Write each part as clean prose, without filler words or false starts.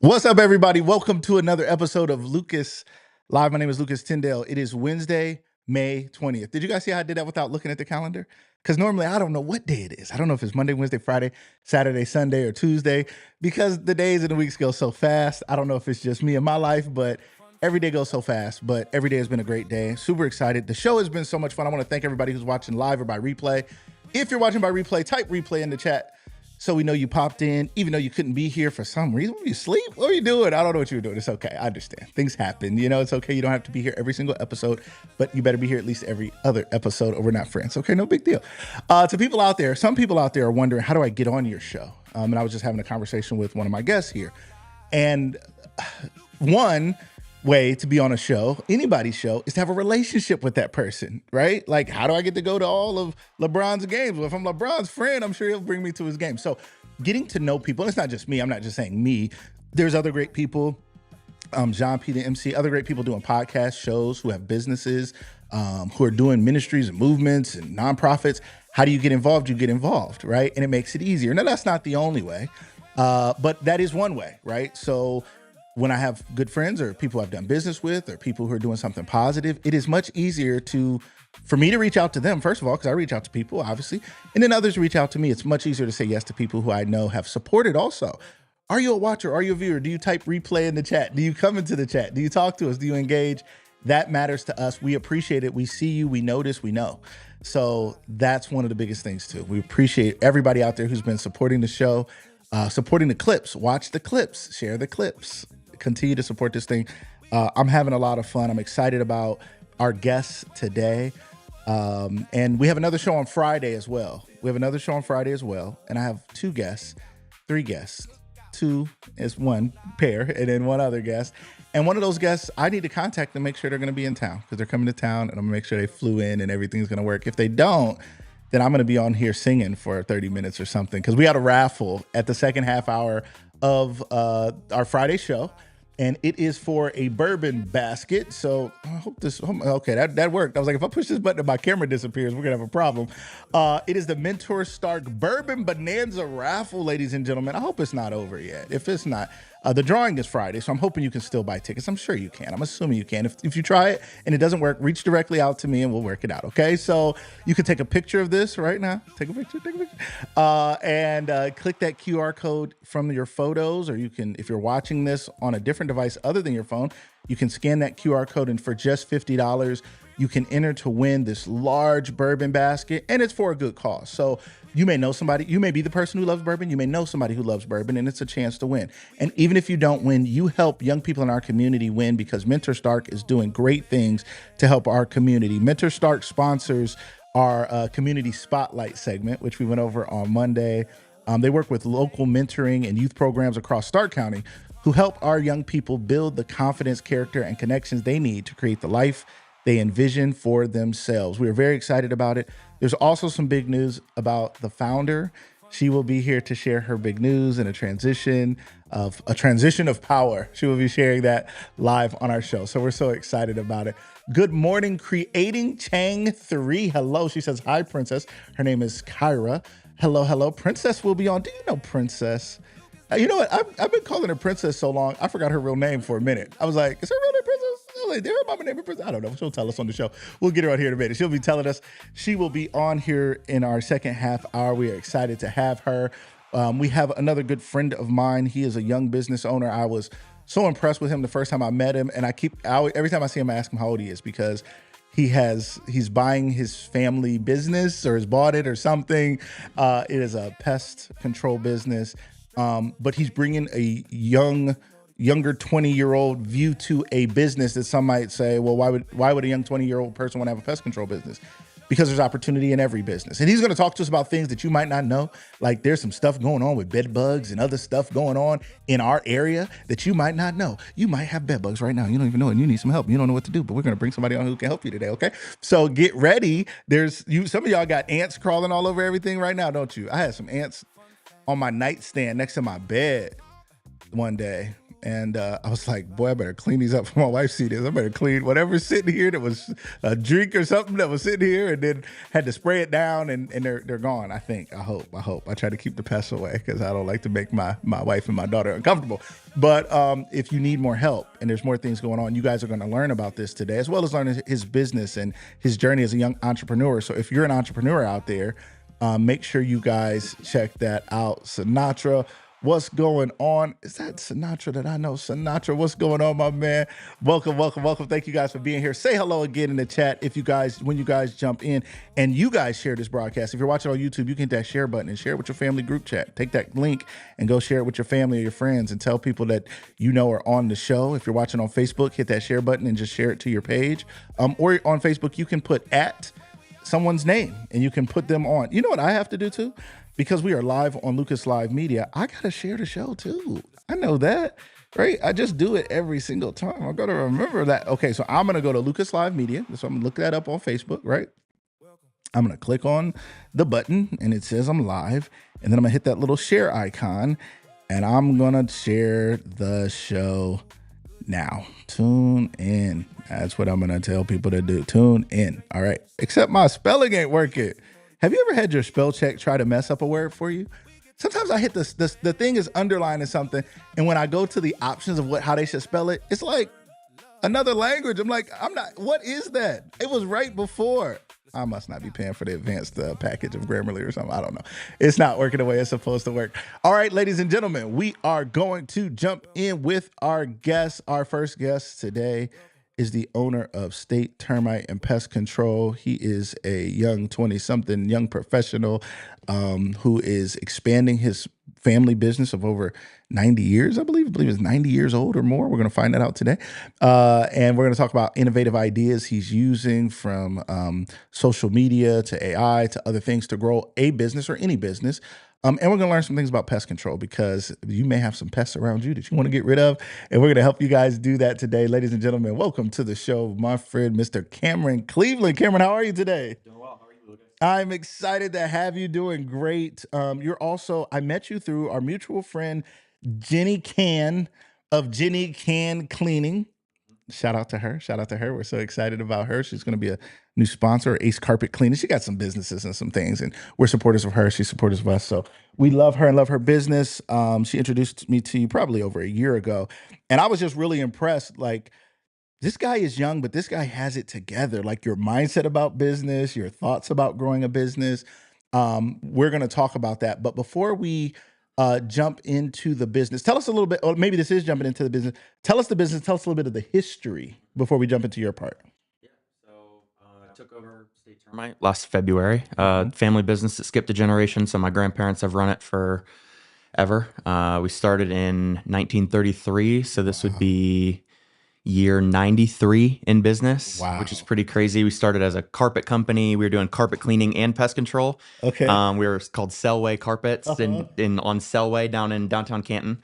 What's up, everybody? Welcome to another episode of Lucas Live. My name is Lucas Tyndale. It is Wednesday, May 20th. Did you guys see how I did that without looking at the calendar? Because normally I don't know what day it is. I don't know if it's Monday, Wednesday, Friday, Saturday, Sunday, or Tuesday, because the days and the weeks go so fast. I don't know if it's just me and my life, but every day goes so fast. But every day has been a great day. Super excited. The show has been so much fun. I want to thank everybody who's watching live or by replay. If you're watching by replay, type replay in the chat so we know you popped in, even though you couldn't be here for some reason. Were you asleep? What were you doing? I don't know what you were doing. It's okay. I understand. Things happen. You know, it's okay. You don't have to be here every single episode, but you better be here at least every other episode or we're not friends. Okay, no big deal. To people out there, some people out there are wondering, how do I get on your show? And I was just having a conversation with one of my guests here. And one way to be on a show, anybody's show, is to have a relationship with that person, right? Like, how do I get to go to all of LeBron's games? Well, if I'm LeBron's friend, I'm sure he'll bring me to his game. So getting to know people, and it's not just me, I'm not just saying me, there's other great people, John P. the MC, other great people doing podcast shows who have businesses, who are doing ministries and movements and nonprofits. How do you get involved? You get involved, right? And it makes it easier. Now, that's not the only way, but that is one way, right? So when I have good friends or people I've done business with or people who are doing something positive, it is much easier for me to reach out to them, first of all, because I reach out to people, obviously, and then others reach out to me. It's much easier to say yes to people who I know have supported also. Are you a watcher? Are you a viewer? Do you type replay in the chat? Do you come into the chat? Do you talk to us? Do you engage? That matters to us. We appreciate it. We see you. We notice. We know. So that's one of the biggest things too. We appreciate everybody out there who's been supporting the show, supporting the clips. Watch the clips. Share the clips. Continue to support this thing. I'm having a lot of fun. I'm excited about our guests today. And we have another show on Friday as well. And I have three guests. Two is one pair, and then one other guest. And one of those guests, I need to contact them, make sure they're going to be in town because they're coming to town, and I'm going to make sure they flew in and everything's going to work. If they don't, then I'm going to be on here singing for 30 minutes or something because we had a raffle at the second half hour of our Friday show. And it is for a bourbon basket. So I hope okay, that worked. I was like, if I push this button and my camera disappears, we're gonna have a problem. It is the Mentor Stark Bourbon Bonanza raffle, ladies and gentlemen. I hope it's not over yet. If it's not, the drawing is Friday, so I'm hoping you can still buy tickets. I'm sure you can. I'm assuming you can. If you try it and it doesn't work, reach directly out to me and we'll work it out, okay? So you can take a picture of this right now. Take a picture. And click that QR code from your photos, or you can, if you're watching this on a different device other than your phone, you can scan that QR code, and for just $50, you can enter to win this large bourbon basket, and it's for a good cause. So you may know somebody, you may be the person who loves bourbon, you may know somebody who loves bourbon, and it's a chance to win. And even if you don't win, you help young people in our community win because Mentor Stark is doing great things to help our community. Mentor Stark sponsors our community spotlight segment, which we went over on Monday. They work with local mentoring and youth programs across Stark County who help our young people build the confidence, character, and connections they need to create the life they envision for themselves. We are very excited about it. There's also some big news about the founder. She will be here to share her big news and a transition of power. She will be sharing that live on our show. So we're so excited about it. Good morning, Creating Chang 3. Hello. She says, hi, Princess. Her name is Kyra. Hello. Princess will be on. Do you know Princess? You know what? I've been calling her Princess so long, I forgot her real name for a minute. I was like, is her real name Princess? I was like, did her mama name her Princess? I don't know. She'll tell us on the show. We'll get her on here in a minute. She'll be telling us. She will be on here in our second half hour. We are excited to have her. We have another good friend of mine. He is a young business owner. I was so impressed with him the first time I met him. And every time I see him, I ask him how old he is because he's buying his family business or has bought it or something. It is a pest control business. But he's bringing a younger 20-year-old view to a business that some might say, well, why would a young 20-year-old person want to have a pest control business? Because there's opportunity in every business. And he's going to talk to us about things that you might not know. Like there's some stuff going on with bed bugs and other stuff going on in our area that you might not know. You might have bed bugs right now. You don't even know and you need some help. You don't know what to do, but we're going to bring somebody on who can help you today, okay? So get ready. Some of y'all got ants crawling all over everything right now, don't you? I had some ants on my nightstand next to my bed one day. And I was like, boy, I better clean these up for my wife see this. I better clean whatever's sitting here that was a drink or something that was sitting here, and then had to spray it down, and they're gone. I think. I hope. I try to keep the pests away because I don't like to make my wife and my daughter uncomfortable. But if you need more help and there's more things going on, you guys are going to learn about this today, as well as learn his business and his journey as a young entrepreneur. So if you're an entrepreneur out there, make sure you guys check that out. Sinatra, what's going on? Is that Sinatra that I know? Sinatra, what's going on, my man? Welcome. Thank you guys for being here. Say hello again in the chat when you guys jump in, and you guys share this broadcast. If you're watching on YouTube, you can hit that share button and share it with your family group chat. Take that link and go share it with your family or your friends and tell people that you know are on the show. If you're watching on Facebook, hit that share button and just share it to your page. Or on Facebook, you can put at someone's name and you can put them on. You know what I have to do too? Because we are live on Lucas Live Media, I got to share the show too. I know that, right? I just do it every single time. I got to remember that. Okay, so I'm going to go to Lucas Live Media. So I'm going to look that up on Facebook, right? I'm going to click on the button and it says I'm live. And then I'm going to hit that little share icon and I'm going to share the show now. Tune in. That's what I'm going to tell people to do. Tune in. All right. Except my spelling ain't working. Have you ever had your spell check try to mess up a word for you? Sometimes I hit the thing is underlining something, and when I go to the options of how they should spell it, it's like another language. I'm like, what is that? It was right before. I must not be paying for the advanced package of Grammarly or something. I don't know. It's not working the way it's supposed to work. All right, ladies and gentlemen, we are going to jump in with our guest. Our first guest today is the owner of State Termite and Pest Control. He is a young 20-something young professional who is expanding his family business of over 90 years, I believe it's 90 years old or more. We're going to find that out today. And we're going to talk about innovative ideas he's using from social media to AI to other things to grow a business or any business. And we're going to learn some things about pest control because you may have some pests around you that you want to get rid of. And we're going to help you guys do that today. Ladies and gentlemen, welcome to the show, my friend, Mr. Cameron Cleveland. Cameron, how are you today? Doing well. How are you, Lucas? I'm excited to have you. Doing great. I met you through our mutual friend, Jenny Can of Jenny Can Cleaning. Shout out to her. We're so excited about her. She's going to be a new sponsor, Ace Carpet Cleaning. She got some businesses and some things, and we're supporters of her. She's supporters of us. So we love her and love her business. She introduced me to you probably over a year ago, and I was just really impressed. Like, this guy is young, but this guy has it together. Like, your mindset about business, your thoughts about growing a business. We're going to talk about that. But before we jump into the business, tell us a little bit, or maybe this is jumping into the business. Tell us a little bit of the history before we jump into your part. Yeah. So I took over State Termite last February. Family business that skipped a generation. So my grandparents have run it for ever. We started in 1933. So this would be year 93 in business, which is pretty crazy. We started as a carpet company. We were doing carpet cleaning and pest control. Okay. We were called Selway Carpets on Selway down in downtown Canton,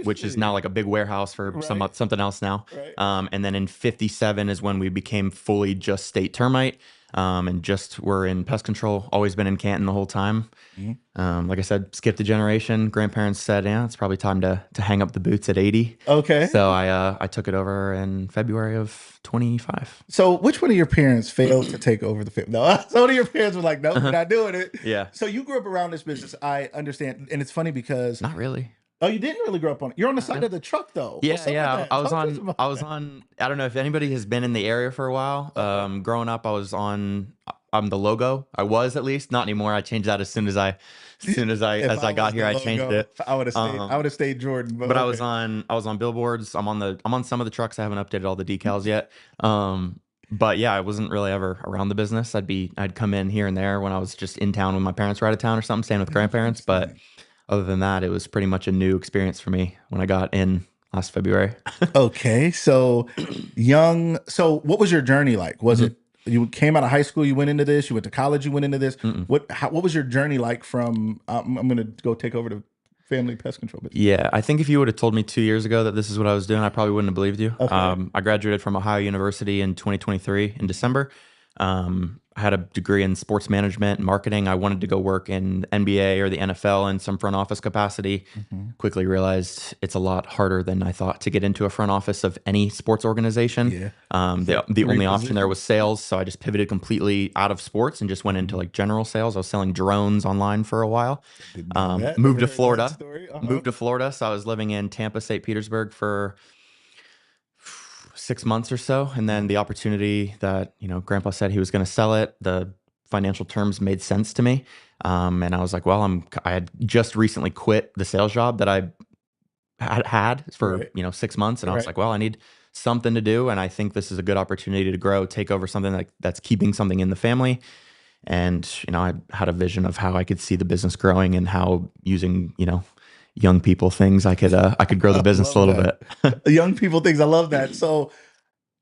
which is now like a big warehouse for something else now. Right. And then in 57 is when we became fully just State Termite. And just were in pest control, always been in Canton the whole time. Like I said, skipped a generation. Grandparents said, yeah, it's probably time to hang up the boots at 80. Okay. So I took it over in February of 25. So which one of your parents failed to take over the family? No, so one of your parents was like, no, we're not doing it. Yeah. So you grew up around this business. I understand. And it's funny because Not really. Oh, you didn't really grow up on it. You're on the side of the truck, though. Yeah. I was on. I don't know if anybody has been in the area for a while. Growing up, I was on. I'm the logo. I was, at least, not anymore. I changed that as soon as I got here. I changed it. I would have stayed. I would have stayed Jordan. But I was on billboards. I'm on some of the trucks. I haven't updated all the decals yet. But yeah, I wasn't really ever around the business. I'd come in here and there when I was just in town when my parents were out of town or something, staying with grandparents. But other than that, it was pretty much a new experience for me when I got in last February. Okay, so young. So what was your journey like? Was it you came out of high school, you went into this, you went to college, you went into this? What was your journey like from I'm going to go take over the family pest control business? Yeah, I think if you would have told me 2 years ago that this is what I was doing, I probably wouldn't have believed you. Okay. I graduated from Ohio University in 2023 in December. I had a degree in sports management and marketing. I wanted to go work in NBA or the NFL in some front office capacity. Mhm. Quickly realized it's a lot harder than I thought to get into a front office of any sports organization. Yeah. The Three only option there positions. was sales, so I just pivoted completely out of sports and just went into Mhm. like general sales. I was selling drones online for a while. Didn't know that. Moved Never to heard that Florida. story. Moved to Florida, so I was living in Tampa, St. Petersburg for 6 months or so, and then the opportunity that Grandpa said he was going to sell it, the financial terms made sense to me, and I was like, well, I had just recently quit the sales job that I had for Right. 6 months, and I was Right. like, well, I need something to do, and I think this is a good opportunity to grow, take over something that's keeping something in the family. And I had a vision of how I could see the business growing and how using young people things I could grow the I business a love little that. bit. Young people things. I love that. So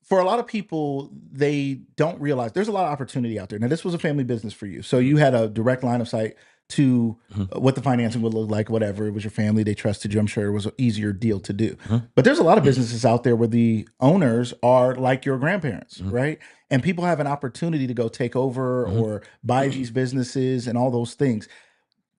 for a lot of people, they don't realize there's a lot of opportunity out there. Now, this was a family business for you. So you had a direct line of sight to Mhm. what the financing would look like, whatever. It was your family. They trusted you. I'm sure it was an easier deal to do. Mhm. But there's a lot of businesses out there where the owners are like your grandparents, Mhm. right? And people have an opportunity to go take over Mhm. or buy these businesses and all those things.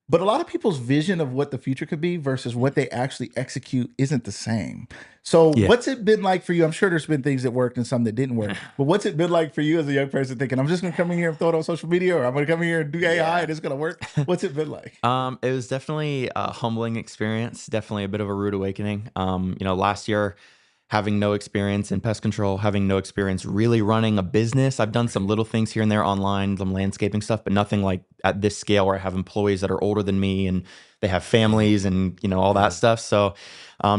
But a lot of people's vision of what the future could be versus what they actually execute isn't the same. So, Yeah. what's it been like for you? I'm sure there's been things that worked and some that didn't work. But what's it been like for you as a young person thinking, I'm just going to come in here and throw it on social media, or I'm going to come in here and do AI Yeah. and it's going to work? What's it been like? It was definitely a humbling experience, definitely a bit of a rude awakening. Last year, having no experience in pest control, having no experience really running a business. I've done some little things here and there online, some landscaping stuff, but nothing like at this scale where I have employees that are older than me and they have families and all that Yeah. stuff. So,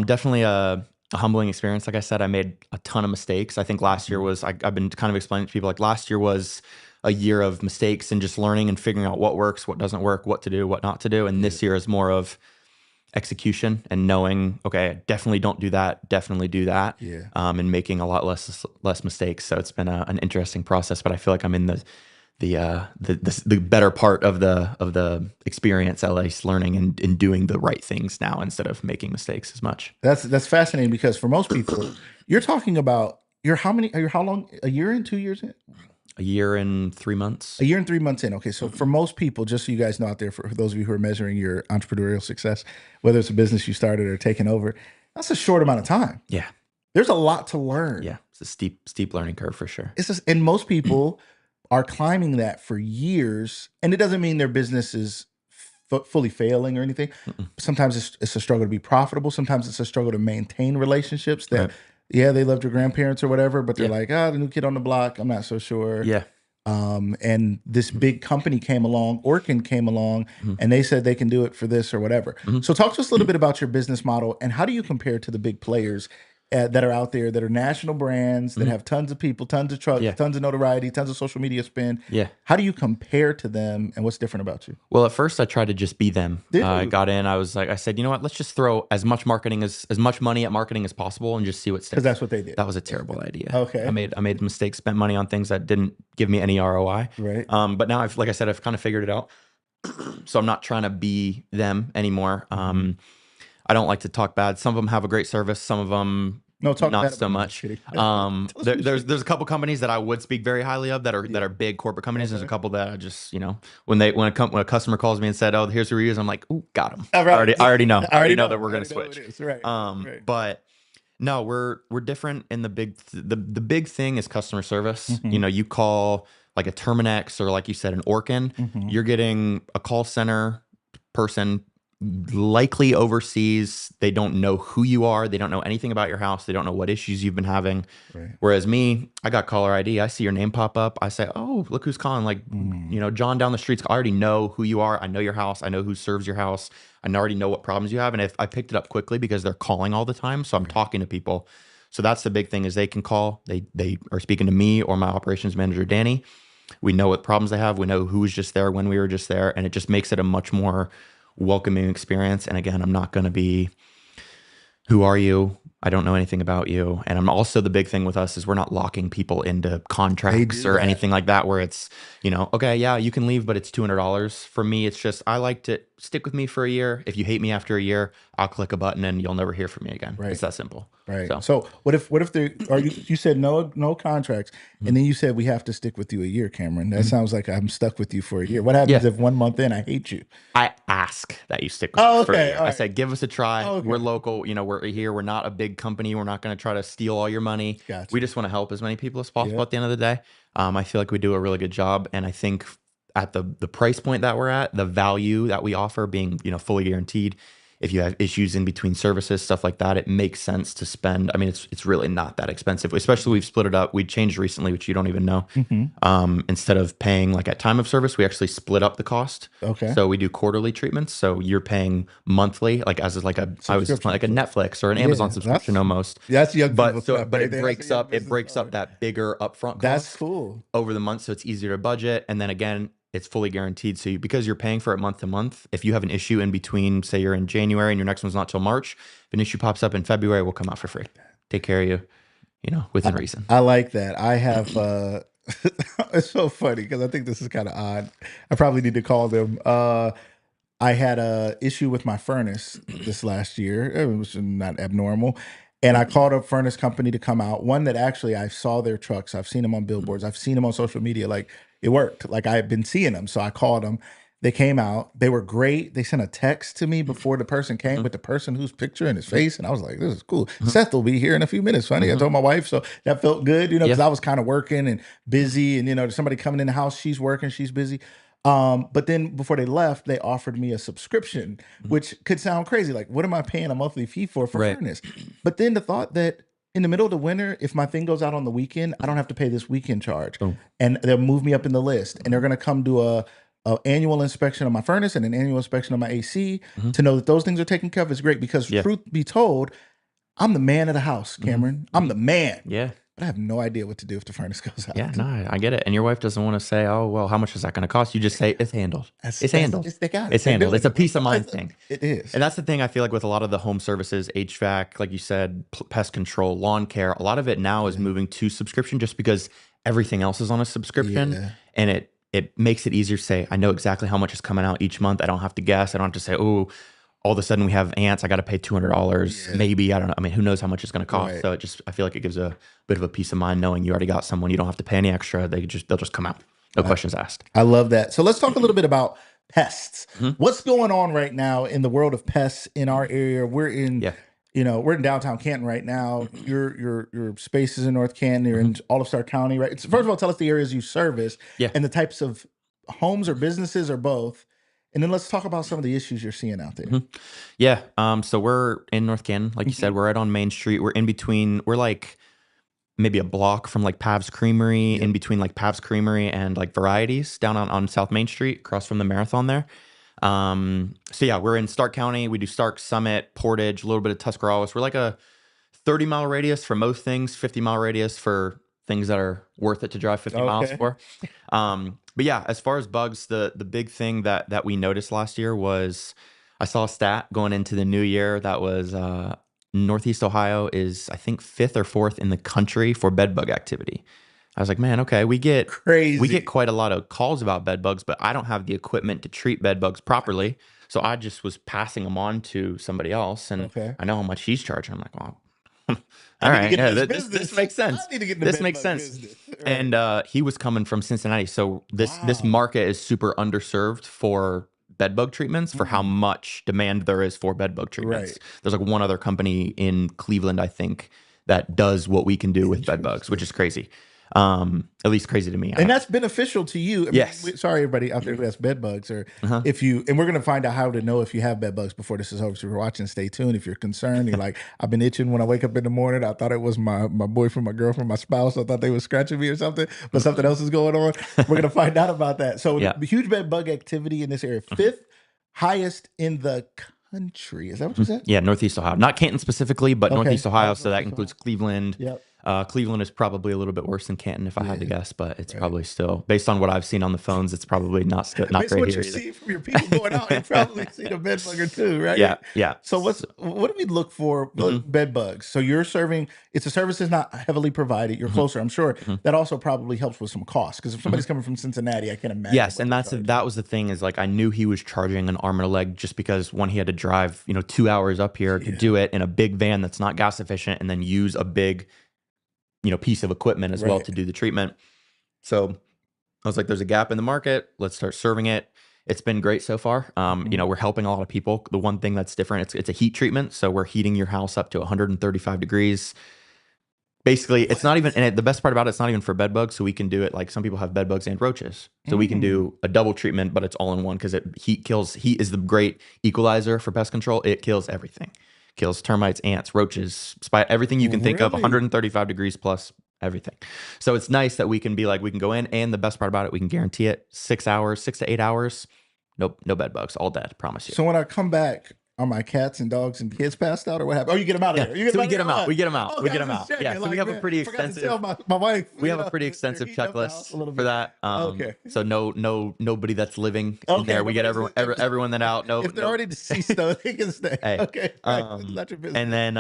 definitely a humbling experience. Like I said, I made a ton of mistakes. I think last year Mhm. was, I've been kind of explaining to people, like last year was a year of mistakes and just learning and figuring out what works, what doesn't work, what to do, what not to do. And Yeah. this year is more of execution and knowing, okay, definitely don't do that, definitely do that, Yeah. and making a lot less mistakes. So it's been an interesting process, but I feel like I'm in the better part of the experience, at least learning and doing the right things now instead of making mistakes as much. That's fascinating because for most people, you're talking about you're how many, you're how long, a year in, 2 years in? A year and three A months. year and 3 months in. Okay, so for most people, just so you guys know out there, for those of you who are measuring your entrepreneurial success, whether it's a business you started or taken over, that's a short amount of time. Yeah, There's a lot to learn. yeah, it's a steep learning curve for sure. It's just, and most people are climbing that for years, and it doesn't mean their business is fully failing or anything. Mm-mm. Sometimes it's a struggle to be profitable. Sometimes it's a struggle to maintain relationships that, Right. yeah, they loved your grandparents or whatever, but they're Yeah. like, ah, the new kid on the block, I'm not so sure. Yeah. And this big company came along, Orkin came along, Mhm. and they said they can do it for this or whatever. Mhm. So, talk to us a little bit about your business model and how do you compare to the big players that are out there that are national brands that Mhm. have tons of people, tons of trucks, Yeah. tons of notoriety, tons of social media spend. Yeah. How do you compare to them, and what's different about you? Well, at first I tried to just be them. Did I you? got in. I said, you know what? Let's just throw as much money at marketing as possible and just see what Because sticks. that's what they did. That was a terrible idea. I Okay. made mistakes, spent money on things that didn't give me any ROI. Right. But now like I said, I've kind of figured it out. So I'm not trying to be them anymore. Mhm. I don't like to talk bad. Some of them have a great service. Some of them No, talk not bad so about them. Just much. kidding. Tell us what you There's think. a couple companies that I would speak very highly of that Yeah. are big corporate companies. There's a Okay. couple that I just when a customer calls me and said, "Oh, here's the reviews," I'm like, "Ooh, got them." All right. I already know. I I already already know know. that we're I gonna already know who it switch. is. Right. Right. But no, we're different in the big thing is customer service. Mhm. You call like a Terminex or like you said an Orkin, Mhm. you're getting a call center person likely overseas. They don't know who you are. They don't know anything about your house. They don't know what issues you've been having. Right. Whereas me, I got caller ID. I see your name pop up. I say, "Oh, look who's calling." Like, Mm. John down the streets. I already know who you are. I know your house. I know who serves your house. I already know what problems you have. And if I picked it up quickly because they're calling all the time, so I'm Right. talking to people. So that's the big thing is they can call. They are speaking to me or my operations manager, Danny. We know what problems they have. We know who was just there when we were just there, and it just makes it a much more welcoming experience. And again, I'm not going to be, who are you? I don't know anything about you. And I'm also, the big thing with us is we're not locking people into They contracts do or that. anything like that where it's, okay, yeah, you can leave, but it's $200. For me, it's just, I like to stick with me for a year. If you hate me after a year, I'll click a button and you'll never hear from me again. Right. It's that simple. Right. So So what if there are you said no contracts, and then you said we have to stick with you a year, Cameron. That sounds like I'm stuck with you for a year. What happens yeah, if 1 month in I hate you? I ask that you stick with me Oh, for a okay. year. All I right. said, give us a try. Okay. We're local. We're here. We're not a big company. We're not going to try to steal all your money. Gotcha. We just want to help as many people as possible Yep. at the end of the day. I feel like we do a really good job. And I think at the price point that we're at, the value that we offer being, fully guaranteed, if you have issues in between services, stuff like that, it makes sense to spend. I mean, it's really not that expensive, especially we've split it up. We changed recently, which you don't even know. Instead of paying like at time of service, we actually split up the cost. Okay. So we do quarterly treatments. So you're paying monthly, like as like I was Subscription. like a Netflix or an Yeah, Amazon subscription almost. That's young people But stuff. Right it there. That's a breaks young up business owner. that bigger upfront That's cost cool. over the month, so it's easier to budget. And then again, it's fully guaranteed. So because you're paying for it month to month, if you have an issue in between, say you're in January and your next one's not till March, if an issue pops up in February, we'll come out for free. Take care of you, within reason. I like that. I have it's so funny because I think this is kind of odd. I probably need to call them. I had a issue with my furnace this last year. It was not abnormal. And I called up furnace company to come out. One that actually I saw their trucks. I've seen them on billboards. I've seen them on social media. Like it worked. Like I've been seeing them. So I called them. They came out. They were great. They sent a text to me before the person came with the person whose picture and his face. And I was like, this is cool. Seth will be here in a few minutes, funny. I told my wife. So that felt good, because I was kind of working and busy. And, there's somebody coming in the house. She's working. She's busy. But then before they left, they offered me a subscription, which could sound crazy. Like, what am I paying a monthly fee for Right. furnace? But then the thought that in the middle of the winter, if my thing goes out on the weekend, I don't have to pay this weekend charge. Oh. And they'll move me up in the list. And they're going to come do a annual inspection of my furnace and an annual inspection of my AC to know that those things are taken care of is great because truth be told, I'm the man of the house, Cameron. I'm the man. Yeah. But I have no idea what to do if the furnace goes out. Yeah, no, I get it. And your wife doesn't want to say, oh, well, how much is that going to cost? You just say, it's handled. It's handled. They got it. It's handled. It's a peace of mind thing. It is. And that's the thing I feel like with a lot of the home services, HVAC, like you said, pest control, lawn care, a lot of it now is moving to subscription just because everything else is on a subscription. Yeah. And it makes it easier to say, I know exactly how much is coming out each month. I don't have to guess. I don't have to say, oh, all of a sudden we have ants. I got to pay $200. Maybe, I don't know. I mean, who knows how much it's going to cost. Right. So I feel like it gives a bit of a peace of mind knowing you already got someone. You don't have to pay any extra. They'll just come out. No questions asked. I love that. So let's talk a little bit about pests. What's going on right now in the world of pests in our area? We're in, we're in downtown Canton right now. Your space is in North Canton. You're in all of Stark County, right? So first of all, tell us the areas you service and the types of homes or businesses or both. And then let's talk about some of the issues you're seeing out there. Yeah. So we're in North Canton, like you said. We're right on Main Street. We're in between. We're like maybe a block from like Pav's Creamery, in between like Pav's Creamery and like Varieties down on South Main Street, across from the Marathon there. So yeah, we're in Stark County. We do Stark, Summit, Portage, a little bit of Tuscarawas. We're like a 30-mile radius for most things, 50-mile radius for things that are worth it to drive 50 miles for. But yeah, as far as bugs, the big thing that we noticed last year was I saw a stat going into the new year that was Northeast Ohio is, I think, 5th or 4th in the country for bed bug activity. I was like, man, okay, we get quite a lot of calls about bed bugs, but I don't have the equipment to treat bed bugs properly. So I just was passing them on to somebody else, and I know how much he's charging. I'm like, well, all right, yeah, this makes sense. This makes sense. Right. And he was coming from Cincinnati, so this market is super underserved for bed bug treatments for how much demand there is for bed bug treatments. There's like one other company in Cleveland, I think, that does what we can do with bed bugs, which is crazy. At least crazy to me. And that's beneficial to you. I mean, yes. Sorry, everybody out there who has bed bugs, or if you, and we're going to find out how to know if you have bed bugs before this is over. So if you're watching, stay tuned. If you're concerned, you're like, I've been itching when I wake up in the morning. I thought it was my boyfriend, my girlfriend, my spouse. I thought they were scratching me or something, but something else is going on. We're going to find out about that. So the huge bed bug activity in this area, 5th highest in the country. Is that what you said? Yeah, Northeast Ohio. Not Canton specifically, but Northeast Ohio. So that includes Cleveland, Cleveland is probably a little bit worse than Canton, if I had to Yeah, guess, but it's right. probably still, based on what I've seen on the phones, it's probably not Based on great what here you either. see from your people going out, you probably seen a bed bug or two, Yeah, right? yeah. So what do we look for Mhm, with bed bugs? So you're serving, it's a service that's not heavily provided. You're mhm, closer, I'm sure. mhm, That also probably helps with some costs because if mhm. somebody's coming from Cincinnati, I can't imagine Yes, what and they're charging. that was the thing, is like I knew he was charging an arm and a leg just because one, he had to drive 2 hours up here to Yeah, do it in a big van that's not gas efficient, and then use a big piece of equipment as well right. to do the treatment. So I was like, there's a gap in the market. Let's start serving it. It's been great so far. Mhm. We're helping a lot of people. The one thing that's different, it's a heat treatment. So we're heating your house up to 135 degrees. Basically, it's not even, What? and the best part about it's not even for bed bugs. So we can do it like some people have bed bugs and roaches. So we can Mm, do a double treatment, but it's all in one because heat is the great equalizer for pest control. It kills everything. Kills termites, ants, roaches, everything you can think of, really? 135 degrees plus everything. So it's nice that we can be like, we can go in, and the best part about it, we can guarantee it 6 hours, 6 to 8 hours. Nope, no bed bugs, all dead, promise you. So when I come back, are my cats and dogs and kids passed out or what happened? Oh, you get them out of Yeah, there. You get so them we out of get there. them All out. right. We get them out. We Okay, I get was them just out. Yeah, checking. so we Like, have a man, pretty forgot to tell extensive my wife, we have a pretty they're extensive heating up the house checklist a little for bit. that. Okay. So nobody that's living in Okay. there. We get Nobody's everyone that out. No, if they're no. already deceased though, they can stay. Hey, Okay. Right. It's not your and business. then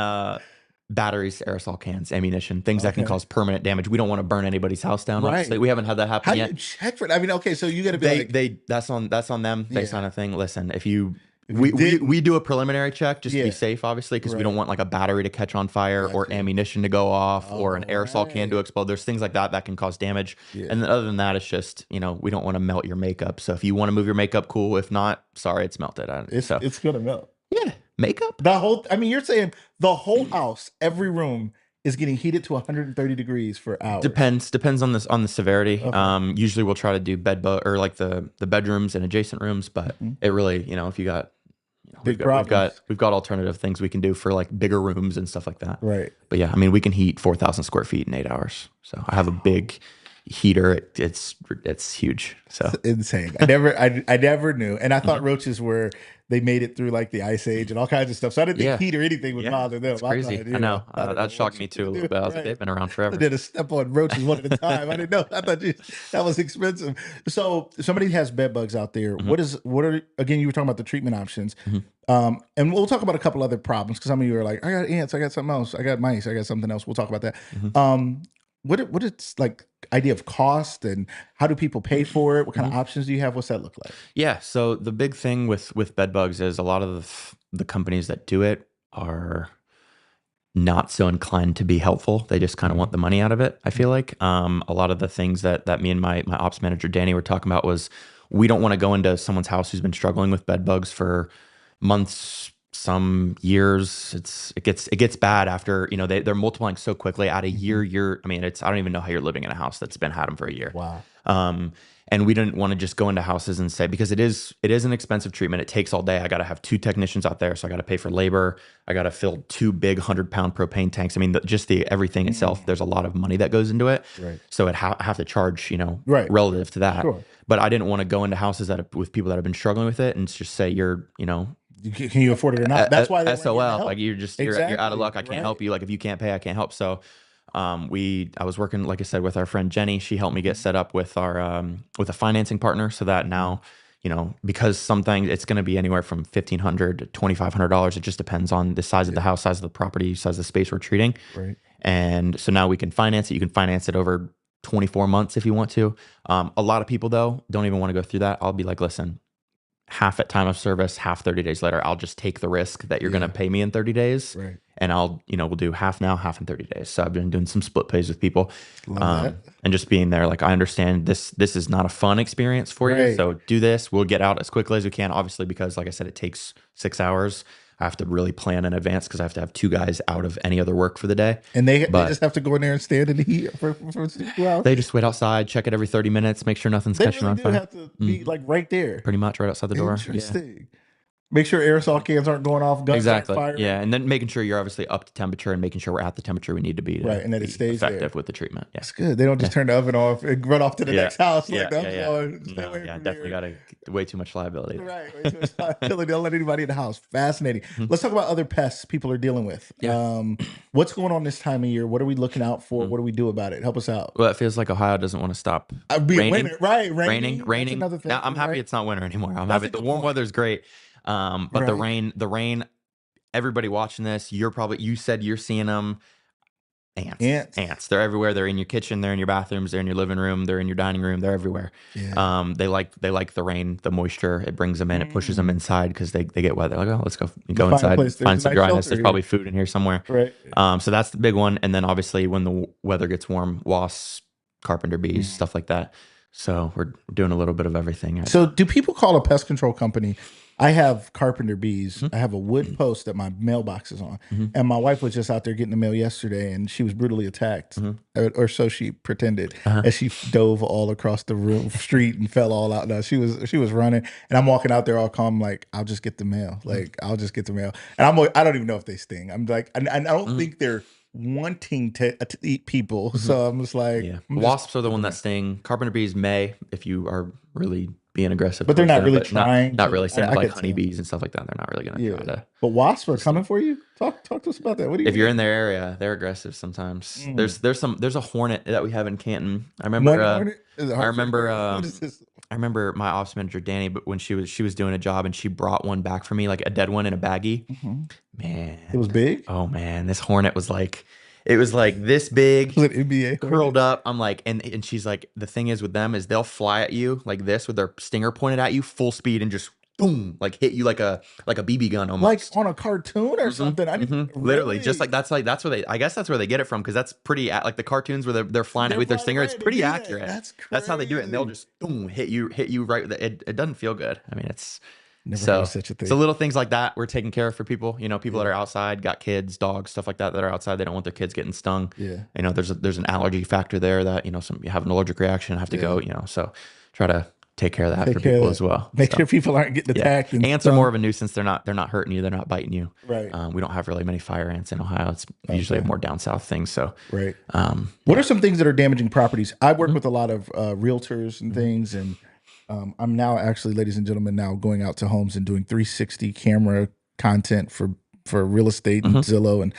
batteries, aerosol cans, ammunition, things that can Okay. cause permanent damage. We don't want to burn anybody's house down. Obviously, Right. we haven't had that happen How do you yet. check for it? I mean, okay, so you gotta be like, That's on them. They yeah, sign a thing. Listen, if you if you we didn't, do a preliminary check just to be yeah, safe, obviously, because we don't right. want like a battery to catch on fire or Gotcha. ammunition to go off or an All aerosol can to right. explode. There's things like that that can cause damage. Yeah. And then other than that, it's just we don't want to melt your makeup. So if you want to move your makeup, cool. If not, sorry, it's melted. So It's gonna melt. yeah, makeup. The whole I mean, you're saying the whole house, every room is getting heated to 130 degrees for hours. Depends on the severity. Okay. Usually we'll try to do bed bug or like the bedrooms and adjacent rooms, but Mhm. it really, if you got, Big problems. we've got alternative things we can do for like bigger rooms and stuff like that. Right. But yeah, I mean, we can heat 4,000 square feet in 8 hours. So I have a big heater. It's huge. So Insane. I never knew. And I thought roaches were they made it through like the ice age and all kinds of stuff. So I didn't think yeah, heat or anything would yeah, bother them. it's I crazy. thought, I know. I don't know That what shocked you me too a could little do. bit. I was like, Right. they've been around I forever. did a step on roaches one at a time. I didn't know. I thought that was expensive. So somebody has bed bugs out there. Mhm, What are again? You were talking about the treatment options, mhm, and we'll talk about a couple other problems because some of you are like, I got ants, I got something else, I got mice, I got something else. We'll talk about that. mhm, What it's like idea of cost and how do people pay for it? What kind mhm. of options do you have? What's that look like? Yeah. So the big thing with bed bugs is a lot of the companies that do it are not so inclined to be helpful. They just kind of want Mhm. the money out of it. I feel like a lot of the things that me and my ops manager Danny were talking about was we don't want to go into someone's house who's been struggling with bed bugs for months, some years. It gets bad after they're multiplying so quickly. At a Mhm. year. I mean, I don't even know how you're living in a house that's been had them for a year. Wow. Um, and we didn't want to just go into houses and say, because it is an expensive treatment. It takes all day. I got to have two technicians out there, so I got to pay for labor. I got to fill two big 100-pound propane tanks. I mean, just the everything itself. Mm. There's a lot of money that goes into it. Right. So I have to charge, Right. relative to that. Sure. But I didn't want to go into houses with people that have been struggling with it and just say Can you afford it or not? That's why they want to get the SOL. help. Like you're out of Exactly. luck. I can't Right. help you. Like if you can't pay, I can't help. So I was working, like I said, with our friend Jenny. She helped me get Mhm. set up with our with a financing partner, so that now, because some things it's going to be anywhere from $1,500 to $2,500. It just depends on the size of the Yeah. house, size of the property, size of the space we're treating. Right. And so now we can finance it. You can finance it over 24 months if you want to. A lot of people though don't even want to go through that. I'll be like, listen, half at time of service, half 30 days later. I'll just take the risk that you're going to Yeah. pay me in 30 days. Right. And we'll do half now, half in 30 days. So I've been doing some split pays with people. Love that. And just being there, like, I understand this is not a fun experience for you. Right. So do this. We'll get out as quickly as we can. Obviously, because like I said, it takes 6 hours. I have to really plan in advance because I have to have two guys out of any other work for the day. And they But just have to go in there and stand in the heat for 2 hours. they just wait outside, check it every 30 minutes, make sure nothing's They catching really on do fire. have to be like right there. Pretty much right outside the door. Yeah. Interesting. Make sure aerosol cans aren't going off, guns aren't Exactly. firing. Yeah, and then making sure you're obviously up to temperature and making sure we're at the temperature we need to be Right, and that it be stays there. effective with the treatment. Yeah. That's good. They don't just Yeah. turn the oven off and run off to the Yeah. next house Yeah. like that. Yeah. Stay No, away yeah, from definitely here. got way too much liability there. Right. Way too much liability. Don't let anybody in the house. Fascinating. Mhm. Let's talk about other pests people are dealing with. Yeah. What's going on this time of year? What are we looking out for? Mhm. What do we do about it? Help us out. Well, it feels like Ohio doesn't want to stop Be raining. winter, right? Raining. That's another thing. Now, I'm happy right? it's not winter anymore. I'm That's happy a the good warm point. weather's great. But the Right. rain, everybody watching this, you said you're seeing them. Ants. Ants. They're everywhere. They're in your kitchen. They're in your bathrooms. They're in your living room. They're in your dining room. They're everywhere. Yeah. They like the rain, the moisture. It brings them in. It pushes them Mm. inside because they get wet. They're like, oh, let's go Find a inside, place. There's find a some nice dryness. shelter There's here. probably food in here somewhere. Right. So that's the big one. And then obviously when the weather gets warm, wasps, carpenter bees, Mm. stuff like that. So we're doing a little bit of everything. So, do people call a pest control company? I have carpenter bees. Mhm. I have a wood post that my mailbox is on, Mhm. and my wife was just out there getting the mail yesterday, and she was brutally attacked, Mhm. or so she pretended, Uh-huh. as she dove all across the room street and fell all out. No, she was running, and I'm walking out there all calm, like I'll just get the mail, like I'll just get the mail, and I don't even know if they sting. I'm like, and I don't Mhm. think they're wanting to eat people, Mhm. so I'm just like, Yeah. I'm just Wasps are the get one the that mail. sting. Carpenter bees may, if you are really being aggressive But they're towards not them, really but trying not to. really. Same with I like could tell. honeybees and stuff like that. They're not really gonna Yeah, try to but wasps are sting. coming for you. Talk to us about that. What do you If you're in mean? their area, they're aggressive sometimes. Mm. There's a hornet that we have in Canton. One hornet is it I hard to remember what is this? I remember my office manager Danny, but when she was doing a job and she brought one back for me, like a dead one in a baggie. Mhm. Man, It was big. oh man, this hornet was like, it was like this big, Was it NBA curled hornet? up. I'm like, and she's like, the thing is with them is they'll fly at you like this with their stinger pointed at you full speed and just boom, like hit you like a BB gun Like almost. on a cartoon or something? I didn't Literally, just really. like that's where they. I guess that's where they get it from because that's pretty like the cartoons where they're flying at They're with their flying stinger. It's away. They pretty do that. accurate. That's That's how they do it, and they'll crazy. just boom hit you right. It doesn't feel good. I mean, it's Never heard of so such a so thing. little things like that we're taking care of for people. You know, people that Yeah. are outside, got kids, dogs, stuff like that that are outside. They don't want their kids getting stung. Yeah. You know, there's an allergy factor there that some you have an allergic reaction, have to Yeah. go. You know, so try to take care of that Take for care of people that. as well. Make So. sure people aren't getting Yeah, attacked and ants are more stung. of a nuisance. They're not hurting you. They're not biting you. Right. We don't have really many fire ants in Ohio. It's usually a Okay. more down south thing. So, Right. What yeah. are some things that are damaging properties? I work Mhm. with a lot of realtors and Mhm. things, and I'm now actually, ladies and gentlemen, now going out to homes and doing 360 camera content for real estate and Mhm. Zillow. And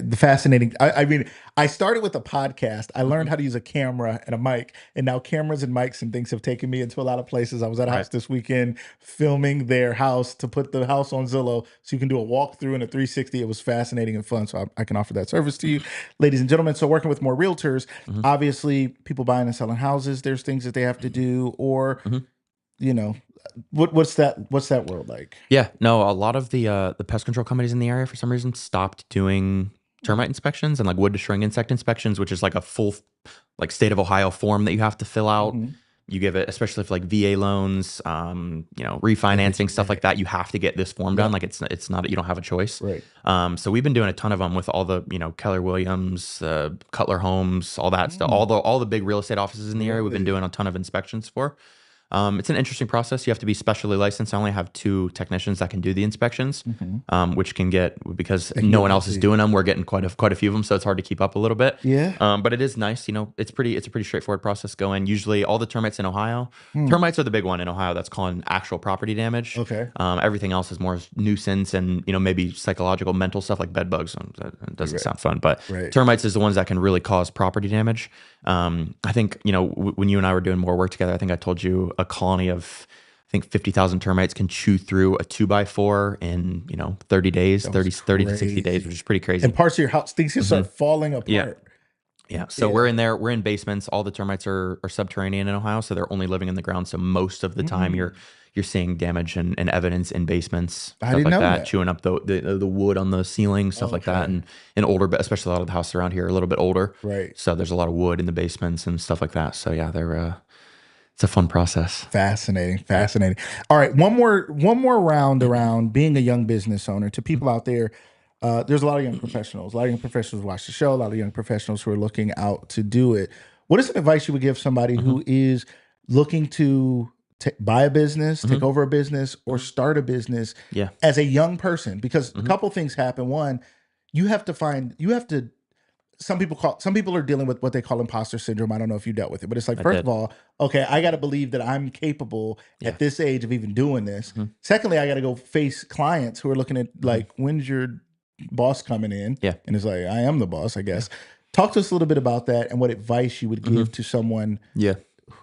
the fascinating. I mean, I started with a podcast. I learned Mhm. how to use a camera and a mic, and now cameras and mics and things have taken me into a lot of places. I was at a Right. house this weekend filming their house to put the house on Zillow, so you can do a walkthrough and a 360. It was fascinating and fun, so I can offer that service to you, ladies and gentlemen. So working with more realtors, Mhm. obviously, people buying and selling houses. There's things that they have to do, or Mhm. you know, what's that world like? Yeah. No, a lot of the pest control companies in the area for some reason stopped doing termite inspections and like wood to string insect inspections, which is like a full like state of Ohio form that you have to fill out. Mhm. You give it, especially for like VA loans, refinancing stuff like Right. that. You have to get this form Yeah. done. Like it's not you don't have a choice. Right. So we've been doing a ton of them with all the Keller Williams, Cutler Homes, all that stuff. Mm, All the big real estate offices in the area. We've been really? doing a ton of inspections for. It's an interesting process. You have to be specially licensed. I only have 2 technicians that can do the inspections, Mhm. which can get because They can no get one else is messy. doing them. We're getting quite a few of them, so it's hard to keep up a little bit. Yeah. But it is nice. It's a pretty straightforward process going. Usually, all the termites in Ohio, Hmm. termites are the big one in Ohio. That's calling actual property damage. Okay. Everything else is more nuisance and maybe psychological, mental stuff like bed bugs. That doesn't Right. sound fun, but Right. termites is the ones that can really cause property damage. I think when you and I were doing more work together, I think I told you a colony of I think 50,000 termites can chew through a 2x4 in 30 days, That was 30 to 60 days, which crazy. is pretty crazy. And parts of your house, things can start Mhm. falling Yeah. apart. Yeah. So Yeah. we're in there. We're in basements. All the termites are subterranean in Ohio, so they're only living in the ground. So most of the time, Mm. you're seeing damage and evidence in basements, I stuff didn't like know that, that. chewing up the wood on the ceiling, stuff like that, Okay. and older, but especially a lot of the houses around here are a little bit older. Right. So there's a lot of wood in the basements and stuff like that. So yeah, they're it's a fun process. Fascinating. Fascinating. All right. One more round Mm-hmm. around being a young business owner. To people out there, there's a lot of young professionals. A lot of young professionals watch the show. A lot of young professionals who are looking out to do it. What is some advice you would give somebody Mm-hmm. who is looking to buy a business, take Mhm. over a business, or Mhm. start a business Yeah. as a young person? Because a Mhm. couple things happen. One, you have to some people are dealing with what they call imposter syndrome. I don't know if you dealt with it, but it's like, I first did. of all, okay, I got to believe that I'm capable Yeah. at this age of even doing this. Mhm. Secondly, I got to go face clients who are looking at Mhm. like, when's your boss coming in? Yeah. And it's like, I am the boss, I Yeah. guess. Talk to us a little bit about that and what advice you would Mhm. give to someone Yeah.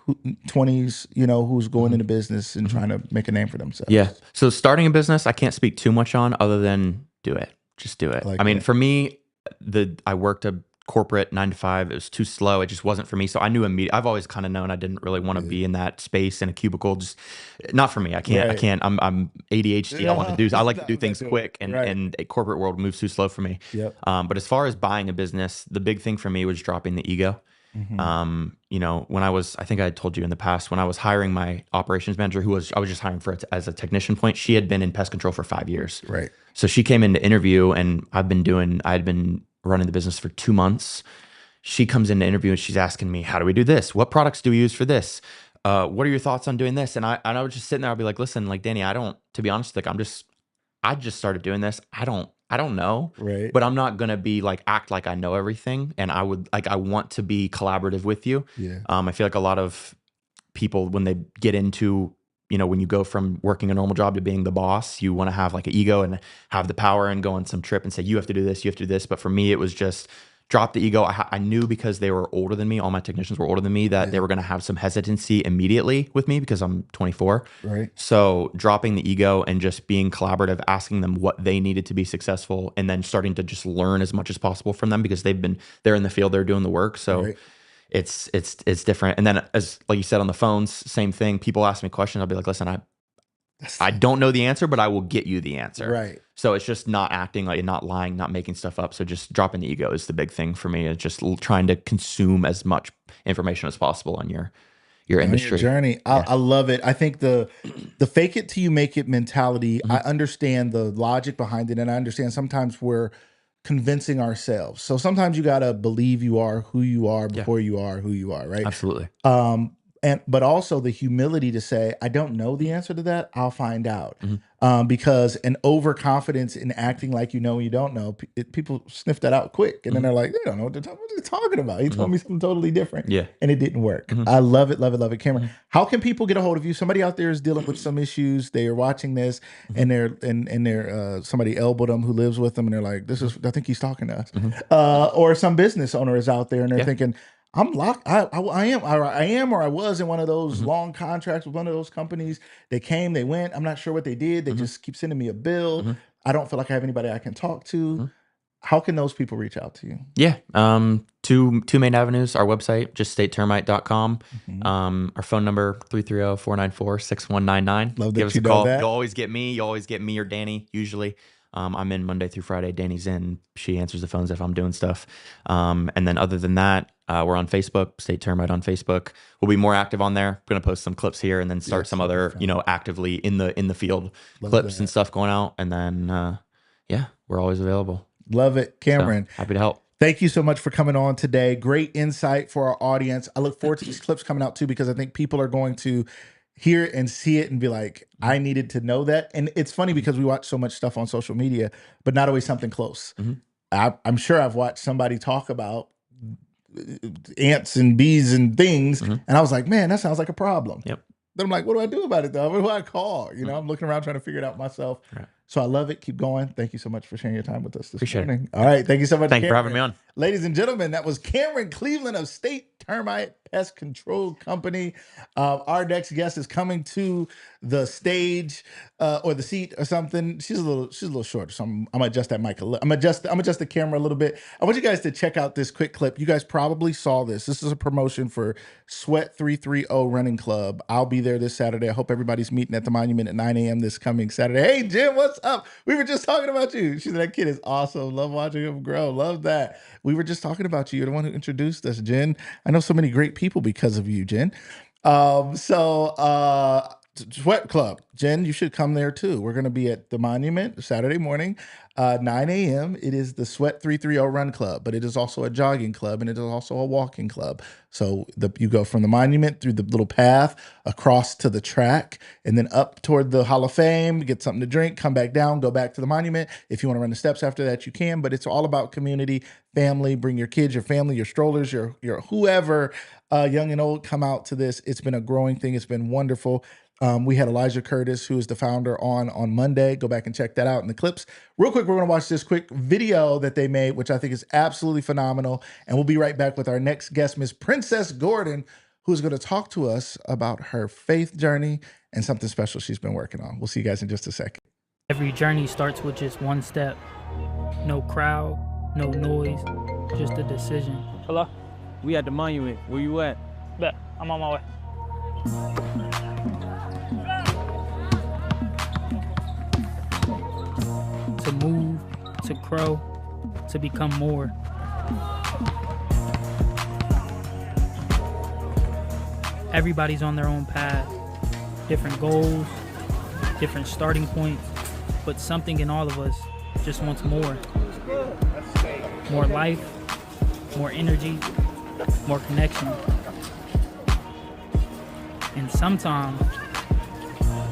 who 20s, who's going Mhm. into business and Mhm. trying to make a name for Yeah. themselves. So starting a business, I can't speak too much on other than do it. Just do I it. I like mean, that. for me, I worked a corporate 9 to 5. It was too slow. It just wasn't for me. So I knew immediately. I've always kind of known I didn't really want to Yeah. be in that space in a cubicle. Just not for me. I can't. I Right. can't. I'm ADHD. I want to do. I like to do I'm not things doing it. quick, and Right. and a corporate world moves too slow for me. Yep. But as far as buying a business, the big thing for me was dropping the ego. Hmm. When I think I had told you in the past, when I was hiring my operations manager, I was just hiring for it as a technician point, she had been in pest control for 5 years. Right. So she came in to interview, and I had been running the business for 2 months. She comes in to interview and she's asking me, how do we do this? What products do we use for this? What are your thoughts on doing this? And I was just sitting there, I'll be like, listen, like, Danny, to be honest, like, I just started doing this. I don't know, Right. but I'm not gonna be like act like I know everything. And I want to be collaborative with you. Yeah. I feel like a lot of people when they get into, when you go from working a normal job to being the boss, you want to have like an ego and have the power and go on some trip and say, you have to do this, you have to do this. But for me, it was just drop the ego. I knew because they were older than me, all my technicians were older than me, that they Yeah. were going to have some hesitancy immediately with me because I'm 24. Right. So dropping the ego and just being collaborative, asking them what they needed to be successful, and then starting to just learn as much as possible from them because they're in the field, they're doing the work. So Right. it's different. And then, as like you said on the phones, same thing. People ask me questions. I'll be like, listen, I don't know the answer, but I will get you the answer. Right. So it's just not acting like, not lying, not making stuff up. So just dropping the ego is the big thing for me. It's just trying to consume as much information as possible on your On your industry. journey. Yeah. I love it. I think the fake it till you make it mentality, I Mhm. understand the logic behind it. And I understand sometimes we're convincing ourselves. So sometimes you gotta believe you are who you are Yeah. before you are who you are, right? Absolutely. Um, but also the humility to say, I don't know the answer to that. I'll find out. Mhm. Because an overconfidence in acting like you know and you don't know, people sniff that out quick, and then Mhm. they're like, they don't know what they're talking about. He told Mhm. me something totally different, Yeah. and it didn't work. Mhm. I love it, love it, love it, Cameron. Mhm. How can people get a hold of you? Somebody out there is dealing with some issues. They are watching this, Mhm. and they're somebody elbowed them who lives with them, and they're like, this Mhm. is, I think he's talking to us. Mhm. Or some business owner is out there, and they're Yeah. thinking, I'm locked. I am, or I was in one of those Mhm. long contracts with one of those companies. They came, they went. I'm not sure what they did. They Mhm. just keep sending me a bill. Mhm. I don't feel like I have anybody I can talk to. Mhm. How can those people reach out to you? Yeah. Two main avenues. Our website, just statetermite.com. Mhm. Our phone number, 330-494-6199. Love Give that us you a know call. that. You'll always get me. You'll always get me or Danny, usually. I'm in Monday through Friday. Danny's in. She answers the phones if I'm doing stuff. And then other than that, we're on Facebook, State Termite on Facebook. We'll be more active on there. We're gonna post some clips here and then start Yes, some that'd be other, fun. actively in the field Love clips and that. stuff going out. And then yeah, we're always available. Love it, So Cameron. happy to help. Thank you so much for coming on today. Great insight for our audience. I look forward to these clips coming out too, because I think people are going to hear it and see it and be like, Mhm. I needed to know that. And it's funny Mhm. because we watch so much stuff on social media, but not always something close. Mhm. I'm sure I've watched somebody talk about ants and bees and things, Mhm. and I was like, man, that sounds like a problem. Yep. Then I'm like, what do I do about it though? Who do I call? Mhm. I'm looking around trying to figure it out myself. Right. So I love it. Keep going. Thank you so much for sharing your time with us this Appreciate it. morning. All right. Thank you so much, Thank you for having Cameron. me on. Ladies and gentlemen, that was Cameron Cleveland of State Termite Pest Control Company. Our next guest is coming to the stage or the seat or something. She's a little short, so I'm gonna adjust that mic a little. I'm adjust the camera a little bit. I want you guys to check out this quick clip. You guys probably saw this. This is a promotion for Sweat 330 Running Club. I'll be there this Saturday. I hope everybody's meeting at the Monument at 9 a.m. this coming Saturday. Hey, Jim, what's up? We were just talking about you. She said, that kid is awesome. Love watching him grow. Love that. We were just talking about you. You're the one who introduced us, Jen. I know so many great people because of you, Jen. So Sweat Club. Jen, you should come there too. We're going to be at the Monument Saturday morning, 9 a.m. It is the Sweat 330 Run Club, but it is also a jogging club and it is also a walking club. So you go from the Monument through the little path across to the track and then up toward the Hall of Fame, get something to drink, come back down, go back to the Monument. If you want to run the steps after that, you can, but it's all about community, family. Bring your kids, your family, your strollers, your whoever, young and old, come out to this. It's been a growing thing. It's been wonderful. We had Elijah Curtis, who is the founder, on Monday. Go back and check that out in the clips. Real quick, we're going to watch this quick video that they made, which I think is absolutely phenomenal. And we'll be right back with our next guest, Miss Princess Gordon, who's going to talk to us about her faith journey and something special she's been working on. We'll see you guys in just a second. Every journey starts with just one step. No crowd, no noise, just a decision. Hello? We at the Monument. Where you at? Bet, I'm on my way. To move, to grow, to become more. Everybody's on their own path, different goals, different starting points, but something in all of us just wants more. More life, more energy, more connection. And sometimes,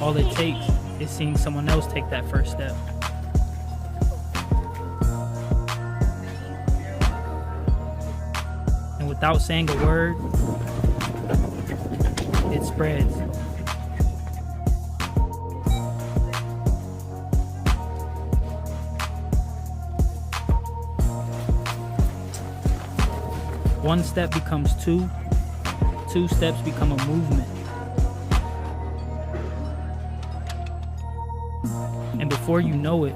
all it takes is seeing someone else take that first step. And without saying a word, it spreads. One step becomes two steps become a movement. And before you know it,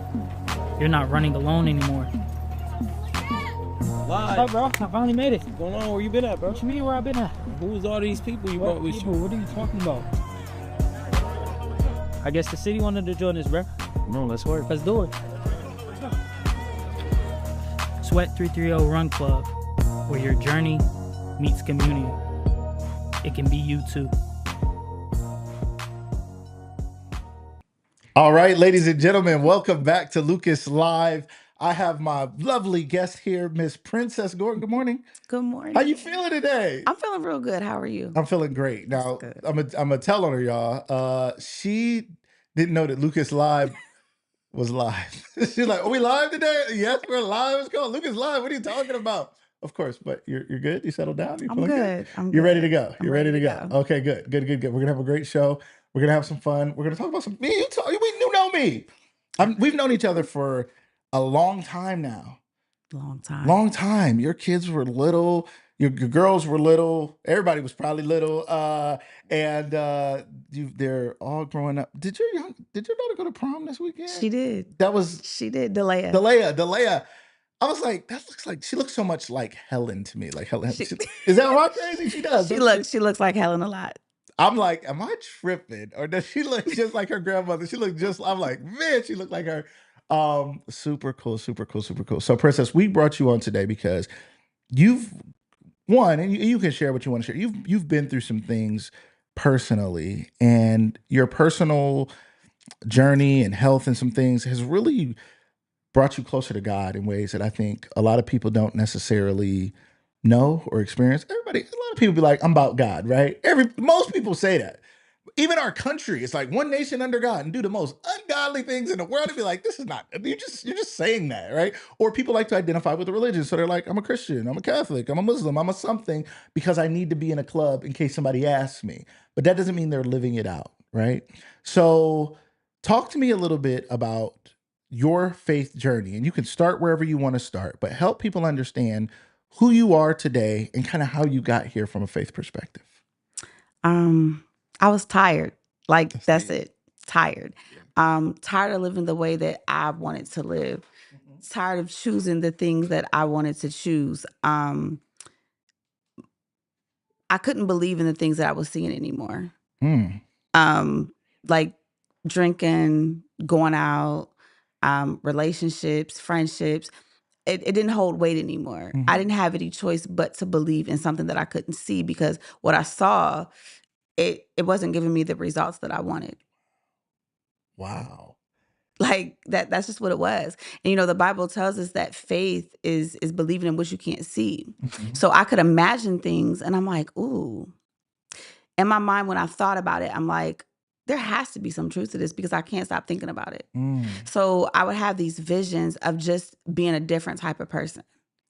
you're not running alone anymore. Live. What's up, bro? I finally made it. What's going on? Where you been at, bro? What you mean where I been at? Who's all these people you brought with you? What are you talking about? I guess the city wanted to join us, bro. No, let's work. Let's do it. Sweat 330 Run Club, where your journey meets community. It can be you too. All right, ladies and gentlemen, welcome back to Lucas Live. I have my lovely guest here, Miss Princess Gordon. Good morning. Good morning. How you feeling today? I'm feeling real good. How are you? I'm feeling great. Now, good. I'm gonna tell on her, y'all. She didn't know that Lucas Live was live. She's like, "Are we live today?" Yes, we're live. Let's go. Lucas Live. What are you talking about? Of course, but you're good. You settled down. You I'm feeling good. You're ready to go. I'm You're ready to go. Okay, good. We're gonna have a great show. We're gonna have some fun. We're gonna talk about some. You know me. We've known each other for a long time now. Long time. Your kids were little. Your girls were little. Everybody was probably little. They're all growing up. Did your daughter go to prom this weekend? She did. She did. Delia. Delia. I was like, she looks so much like Helen to me. Like Helen. Is that right? Crazy? She does. She looks like Helen a lot. I'm like, am I tripping? Or does she look just like her grandmother? I'm like, man, she looked like her. Super cool. So, Princess, we brought you on today because you've and you can share what you want to share. You've been through some things personally, and your personal journey and health and some things has really brought you closer to God in ways that I think a lot of people don't necessarily know or experience. A lot of people be like, I'm about God, right? Most people say that. Even our country, it's like one nation under God and do the most ungodly things in the world and be like, this is not, you're just saying that, right? Or people like to identify with a religion. So they're like, I'm a Christian, I'm a Catholic, I'm a Muslim, I'm a something because I need to be in a club in case somebody asks me. But that doesn't mean they're living it out, right? So talk to me a little bit about your faith journey. And you can start wherever you want to start, but help people understand who you are today and kind of how you got here from a faith perspective. I was tired. That's it. Tired. Tired of living the way that I wanted to live. Tired of choosing the things that I wanted to choose. I couldn't believe in the things that I was seeing anymore. Like drinking, going out, relationships, friendships. It didn't hold weight anymore. I didn't have any choice but to believe in something that I couldn't see because what I saw it wasn't giving me the results that I wanted. Wow. Like that's just what it was. And you know, the Bible tells us that faith is believing in what you can't see. Mhm. So I could imagine things and I'm like, ooh. In my mind, when I thought about it, I'm like, there has to be some truth to this because I can't stop thinking about it. Mm. So I would have these visions of just being a different type of person.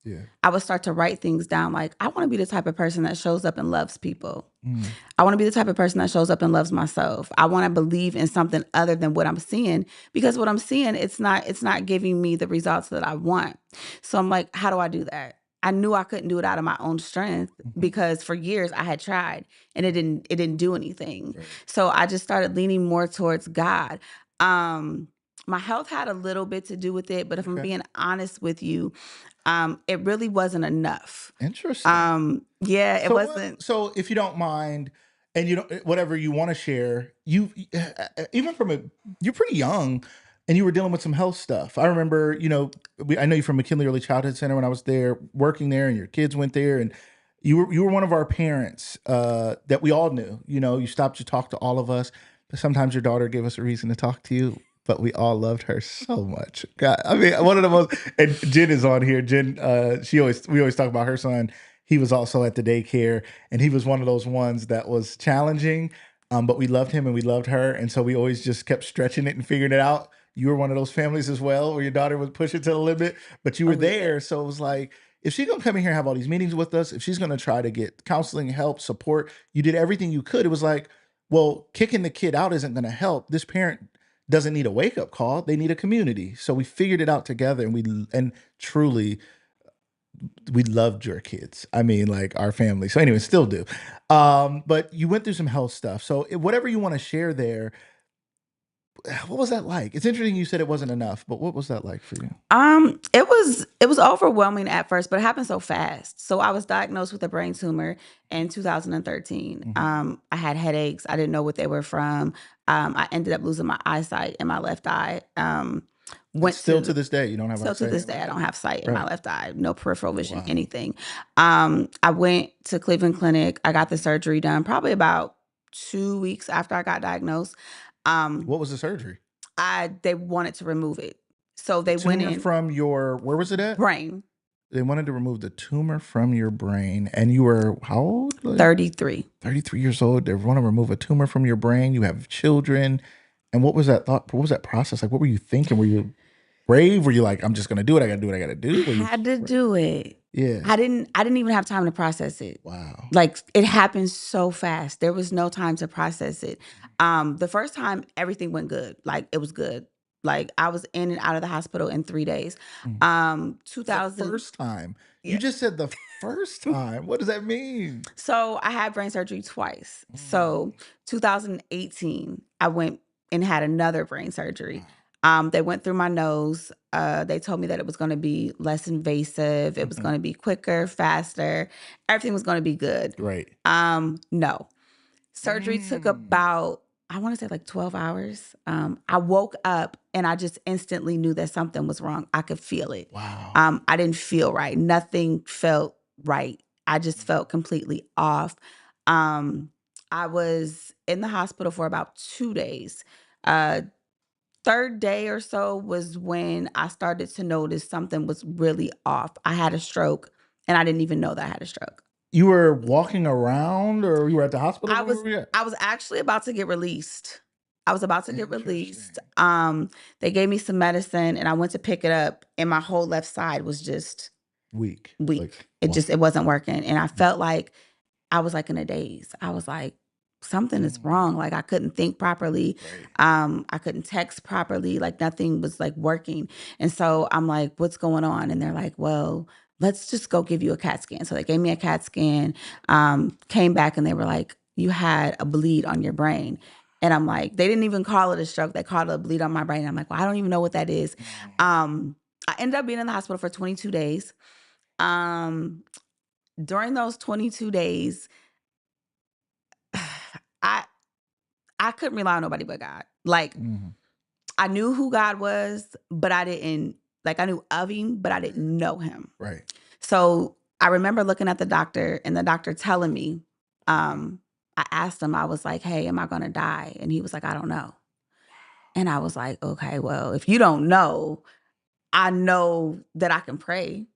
Yeah. I would start to write things down like, I want to be the type of person that shows up and loves people. Mm. I want to be the type of person that shows up and loves myself. I want to believe in something other than what I'm seeing because what I'm seeing, it's not giving me the results that I want. So I'm like, how do I do that? I knew I couldn't do it out of my own strength because for years I had tried and it didn't do anything. Right. So I just started leaning more towards God. My health had a little bit to do with it, but if I'm Okay. being honest with you, it really wasn't enough. Interesting. Yeah, it So wasn't. so if you don't mind, and you don't whatever you want to share, even you're pretty young, and you were dealing with some health stuff. I remember, I know you from McKinley Early Childhood Center when I was there working there, and your kids went there, and you were one of our parents that we all knew. You stopped to talk to all of us, but sometimes your daughter gave us a reason to talk to you. But we all loved her so much. God, I mean, one of the most. And Jen is on here. Jen, we always talk about her son. He was also at the daycare, and he was one of those ones that was challenging. But we loved him and we loved her, and so we always just kept stretching it and figuring it out. You were one of those families as well, where your daughter would push it to the limit, but you were there. So it was like, if she's gonna come in here and have all these meetings with us, if she's gonna try to get counseling, help, support, you did everything you could. It was like, well, kicking the kid out isn't gonna help. This parent doesn't need a wake up call; they need a community. So we figured it out together, and truly, we loved your kids. I mean, like our family. So anyway, still do. But you went through some health stuff. So whatever you want to share there, what was that like? It's interesting you said it wasn't enough, but what was that like for you? It was overwhelming at first, but it happened so fast. So I was diagnosed with a brain tumor in 2013. I had headaches. I didn't know what they were from. I ended up losing my eyesight in my left eye. Still to this day, you don't have Still to eyesight? this day, I don't have sight in my Right. left eye, no peripheral vision, Wow. anything. I went to Cleveland Clinic. I got the surgery done probably about 2 weeks after I got diagnosed. What was the surgery? They wanted to remove it. So they went Tumor in from your, where was it at? brain, They wanted to remove the tumor from your brain. And you were how old? Like 33. 33 years old. They want to remove a tumor from your brain. You have children. And what was that thought? What was that process? Like, what were you thinking? Were you brave? Were you like, I'm just going to do it. I got to do what I got to do? I had to do it. Yeah. I didn't even have time to process it. Wow. Like it happened so fast. There was no time to process it. The first time everything went good. Like it was good. Like I was in and out of the hospital in 3 days. The 2000. first time. Yeah. You just said the first time. What does that mean? So I had brain surgery twice. So 2018, I went and had another brain surgery. They went through my nose. They told me that it was going to be less invasive. It was going to be quicker, faster. Everything was going to be good. Right. No. Surgery took about, I want to say like 12 hours. I woke up and I just instantly knew that something was wrong. I could feel it. Wow. I didn't feel right. Nothing felt right. I just felt completely off. I was in the hospital for about 2 days. Third day or so was when I started to notice something was really off. I had a stroke and I didn't even know that I had a stroke. You were walking around or you were at the hospital? I Where were you at? was actually about to get released. I was about to get released. Interesting. They gave me some medicine and I went to pick it up and my whole left side was just Weak. weak. Like, It wasn't working. And I felt like I was like in a daze. I was like, something is wrong. Like I couldn't think properly. I couldn't text properly. Like nothing was like working. And so I'm like, what's going on? And they're like, well, let's just go give you a CAT scan. So they gave me a CAT scan, came back and they were like, you had a bleed on your brain. And I'm like, they didn't even call it a stroke. They called it a bleed on my brain. I'm like, well, I don't even know what that is. I ended up being in the hospital for 22 days. During those 22 days, I couldn't rely on nobody but God. Like I knew who God was, but I didn't, like I knew of him, but I didn't know him. Right. So I remember looking at the doctor and the doctor telling me, I asked him, I was like, hey, am I going to die? And he was like, I don't know. And I was like, okay, well, if you don't know, I know that I can pray.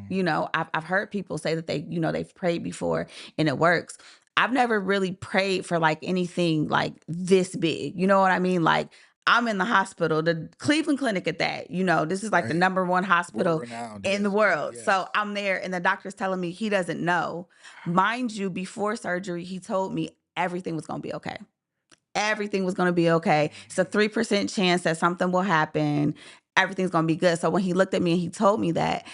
You know, I've heard people say that they've prayed before and it works. I've never really prayed for like anything like this big. You know what I mean? Like I'm in the hospital, the Cleveland Clinic at that. You know, this is like the Right. #1 hospital World-renowned, in the yes, world. yes. So I'm there and the doctor's telling me he doesn't know. Mind you, before surgery, he told me everything was going to be okay. Everything was going to be okay. It's a 3% chance that something will happen. Everything's going to be good. So when he looked at me and he told me that,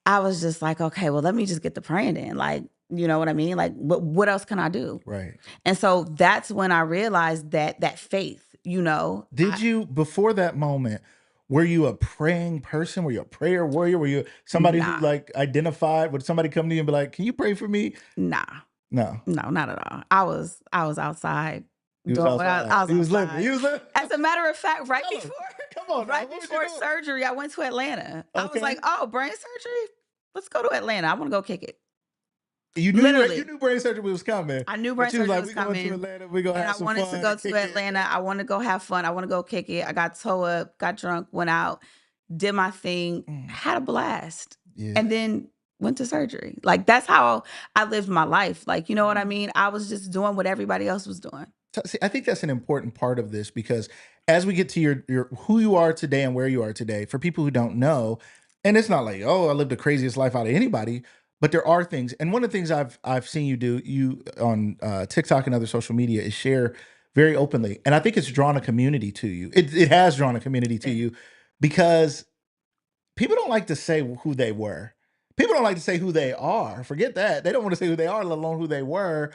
I was just like, okay, well, let me just get the praying in. Like, you know what I mean? Like, what else can I do? Right. And so that's when I realized that faith, you know. Did you, before that moment, were you a praying person? Were you a prayer warrior? Were you somebody who Nah. like identified? Would somebody come to you and be like, can you pray for me? Nah, No. no, not at all. I was outside. He was doing what outside. I was He was living. outside. He was living. As a matter of fact, right Tell him. before Come on now. right What was you before doing? surgery, I went to Atlanta. I was Okay. like, oh, brain surgery? Let's go to Atlanta. I want to go kick it. You knew Literally. you knew brain surgery was coming. I knew But brain you was surgery like, was we going to coming. Atlanta. We gonna And I have some wanted fun. to go kick to it. Atlanta. I want to go have fun. I want to go kick it. I got toe up, got drunk, went out, did my thing, had a blast. Yeah. And then went to surgery. Like that's how I lived my life. Like, you know what I mean? I was just doing what everybody else was doing. See, I think that's an important part of this because as we get to your who you are today and where you are today, for people who don't know, and it's not like, oh, I lived the craziest life out of anybody, but there are things. And one of the things I've seen you do, you on TikTok and other social media, is share very openly. And I think it's drawn a community to you. It has drawn a community to you because people don't like to say who they were. People don't like to say who they are. Forget that. They don't want to say who they are, let alone who they were.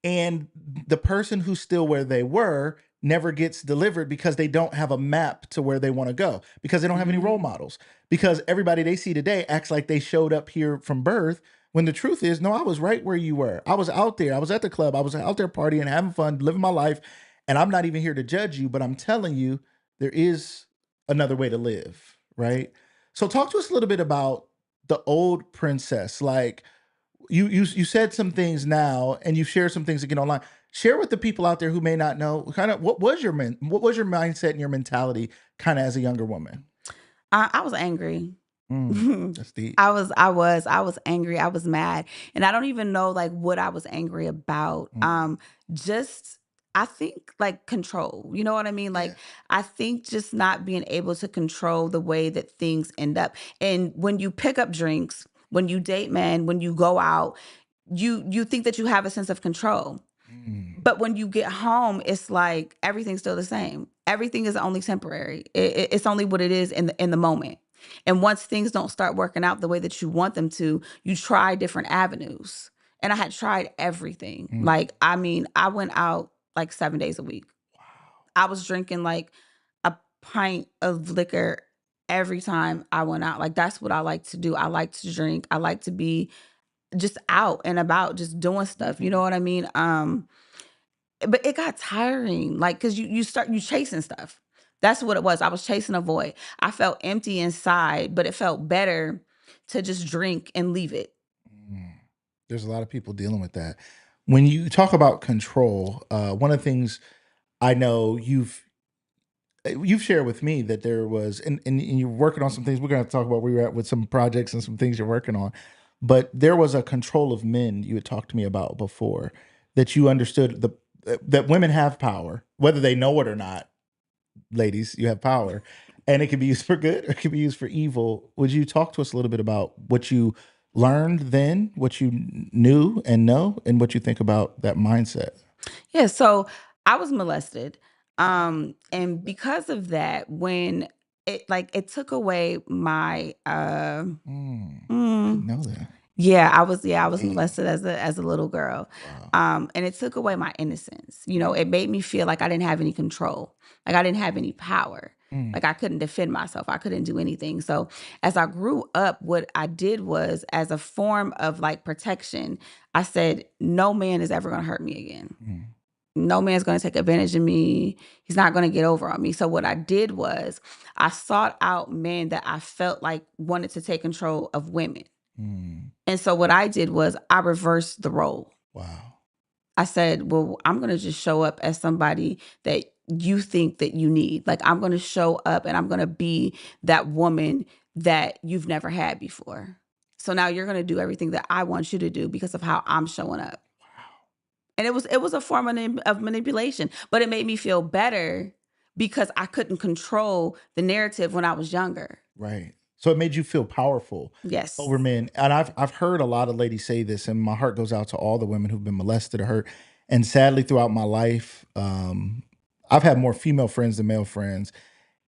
And the person who's still where they were never gets delivered because they don't have a map to where they want to go, because they don't have any role models, because everybody they see today acts like they showed up here from birth, when the truth is, no, I was right where you were. I was out there. I was at the club. I was out there partying, having fun, living my life. And I'm not even here to judge you, but I'm telling you, there is another way to live, right? So talk to us a little bit about the old princess. Like, you said some things now, and you've shared some things again online. Share with the people out there who may not know, kind of what was your mindset and your mentality kind of as a younger woman. I was angry. That's deep. I was angry. I was mad. And I don't even know like what I was angry about. Just I think like control. You know what I mean? Like Yeah. I think just not being able to control the way that things end up. And when you pick up drinks, when you date men, when you go out, you think that you have a sense of control. But when you get home, it's like everything's still the same. Everything is only temporary. It's only what it is in the moment. And once things don't start working out the way that you want them to, you try different avenues. And I had tried everything. Like, I mean, I went out like 7 days a week. I was drinking like a pint of liquor every time I went out. Like, that's what I like to do. I like to drink. I like to be just out and about, just doing stuff. You know what I mean? But it got tiring, like, cause you chasing stuff. That's what it was. I was chasing a void. I felt empty inside, but it felt better to just drink and leave it. There's a lot of people dealing with that. When you talk about control, one of the things I know you've shared with me that there was, and you're working on some things. We're going to talk about where you're at with some projects and some things you're working on. But there was a control of men you had talked to me about before, that you understood that women have power, whether they know it or not. Ladies, you have power, and it can be used for good or it can be used for evil. Would you talk to us a little bit about what you learned then, what you knew and know, and what you think about that mindset? Yeah, so I was molested. And because of that, when it took away my I didn't know that. yeah, I was Damn. molested as a little girl. Wow. And it took away my innocence. You know, it made me feel like I didn't have any control. Like I didn't have any power. Like I couldn't defend myself. I couldn't do anything. So as I grew up, what I did was, as a form of like protection, I said, no man is ever going to hurt me again. No man's going to take advantage of me. He's not going to get over on me. So what I did was I sought out men that I felt like wanted to take control of women. And so what I did was I reversed the role. Wow. I said, well, I'm going to just show up as somebody that you think that you need. Like, I'm going to show up and I'm going to be that woman that you've never had before. So now you're going to do everything that I want you to do because of how I'm showing up. And it was a form of manipulation, but it made me feel better because I couldn't control the narrative when I was younger. Right. So it made you feel powerful Yes. over men. And I've heard a lot of ladies say this, and my heart goes out to all the women who've been molested or hurt. And sadly, throughout my life, I've had more female friends than male friends.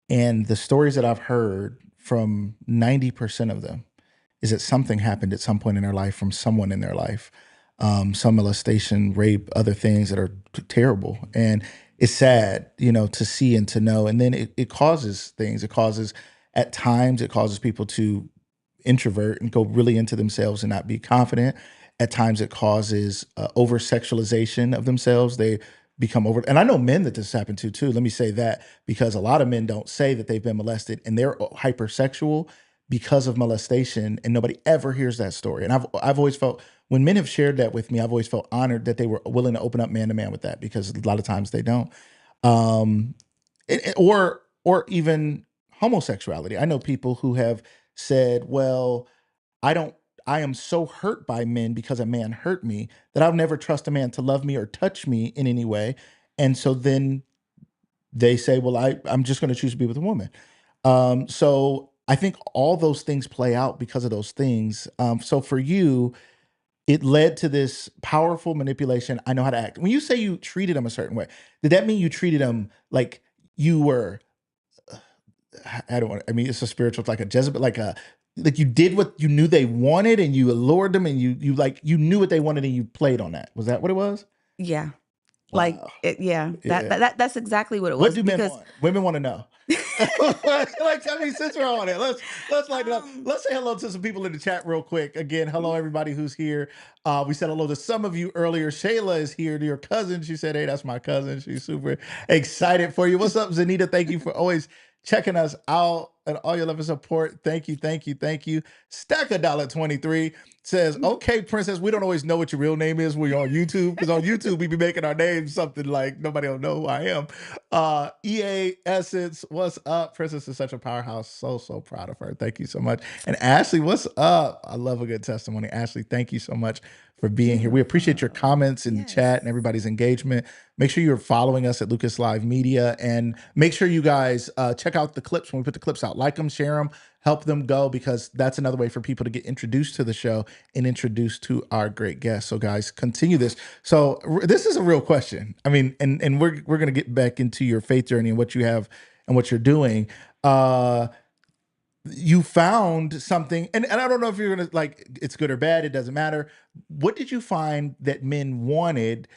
And the stories that I've heard from 90% of them is that something happened at some point in their life from someone in their life. Some molestation, rape, other things that are terrible. And it's sad, to see and to know. And then it causes things. At times, it causes people to introvert and go really into themselves and not be confident. At times, it causes over sexualization of themselves. They become over, and I know men that this happened to too. Let me say that, because a lot of men don't say that they've been molested and they're hypersexual because of molestation, and nobody ever hears that story. And I've always felt, when men have shared that with me, I've always felt honored that they were willing to open up man to man with that, because a lot of times they don't. Or even homosexuality. I know people who have said, well, I am so hurt by men because a man hurt me that I'll never trust a man to love me or touch me in any way. And so then they say, well, I'm just going to choose to be with a woman. So I think all those things play out because of those things. So for you, it led to this powerful manipulation. I know how to act. When you say you treated them a certain way, did that mean you treated them like you were, I mean, it's a spiritual, like a Jezebel, like you did what you knew they wanted and you allured them, and you knew what they wanted and you played on that. Was that what it was? Yeah. Wow. That's exactly what it was. What do men want? Women want to know. Since we're on it, let's lighten up. Let's say hello to some people in the chat real quick. Again, hello everybody who's here. We said hello to some of you earlier. Shayla is here, to your cousin. She said, hey, that's my cousin. She's super excited for you. What's up, Zanita? Thank you for always checking us out and all your love and support. Thank you, thank you, thank you. Stack $1.23 says, okay, Princess, we don't always know what your real name is when you're on YouTube, because on YouTube we be making our names something like nobody will know who I am. EA Essence, what's up? Princess is such a powerhouse. So proud of her. Thank you so much. And Ashley, what's up? I love a good testimony. Ashley, thank you so much for being here. We appreciate your comments in the chat and everybody's engagement. Make sure you're following us at Lucas Live Media, and make sure you guys check out the clips when we put the clips out. Like them, share them, help them go, because that's another way for people to get introduced to the show and introduced to our great guests. So guys, continue this. So this is a real question. I mean, and we're going to get back into your faith journey and what you have and what you're doing. You found something, and I don't know if you're going to, like, it's good or bad, it doesn't matter. What did you find that men wanted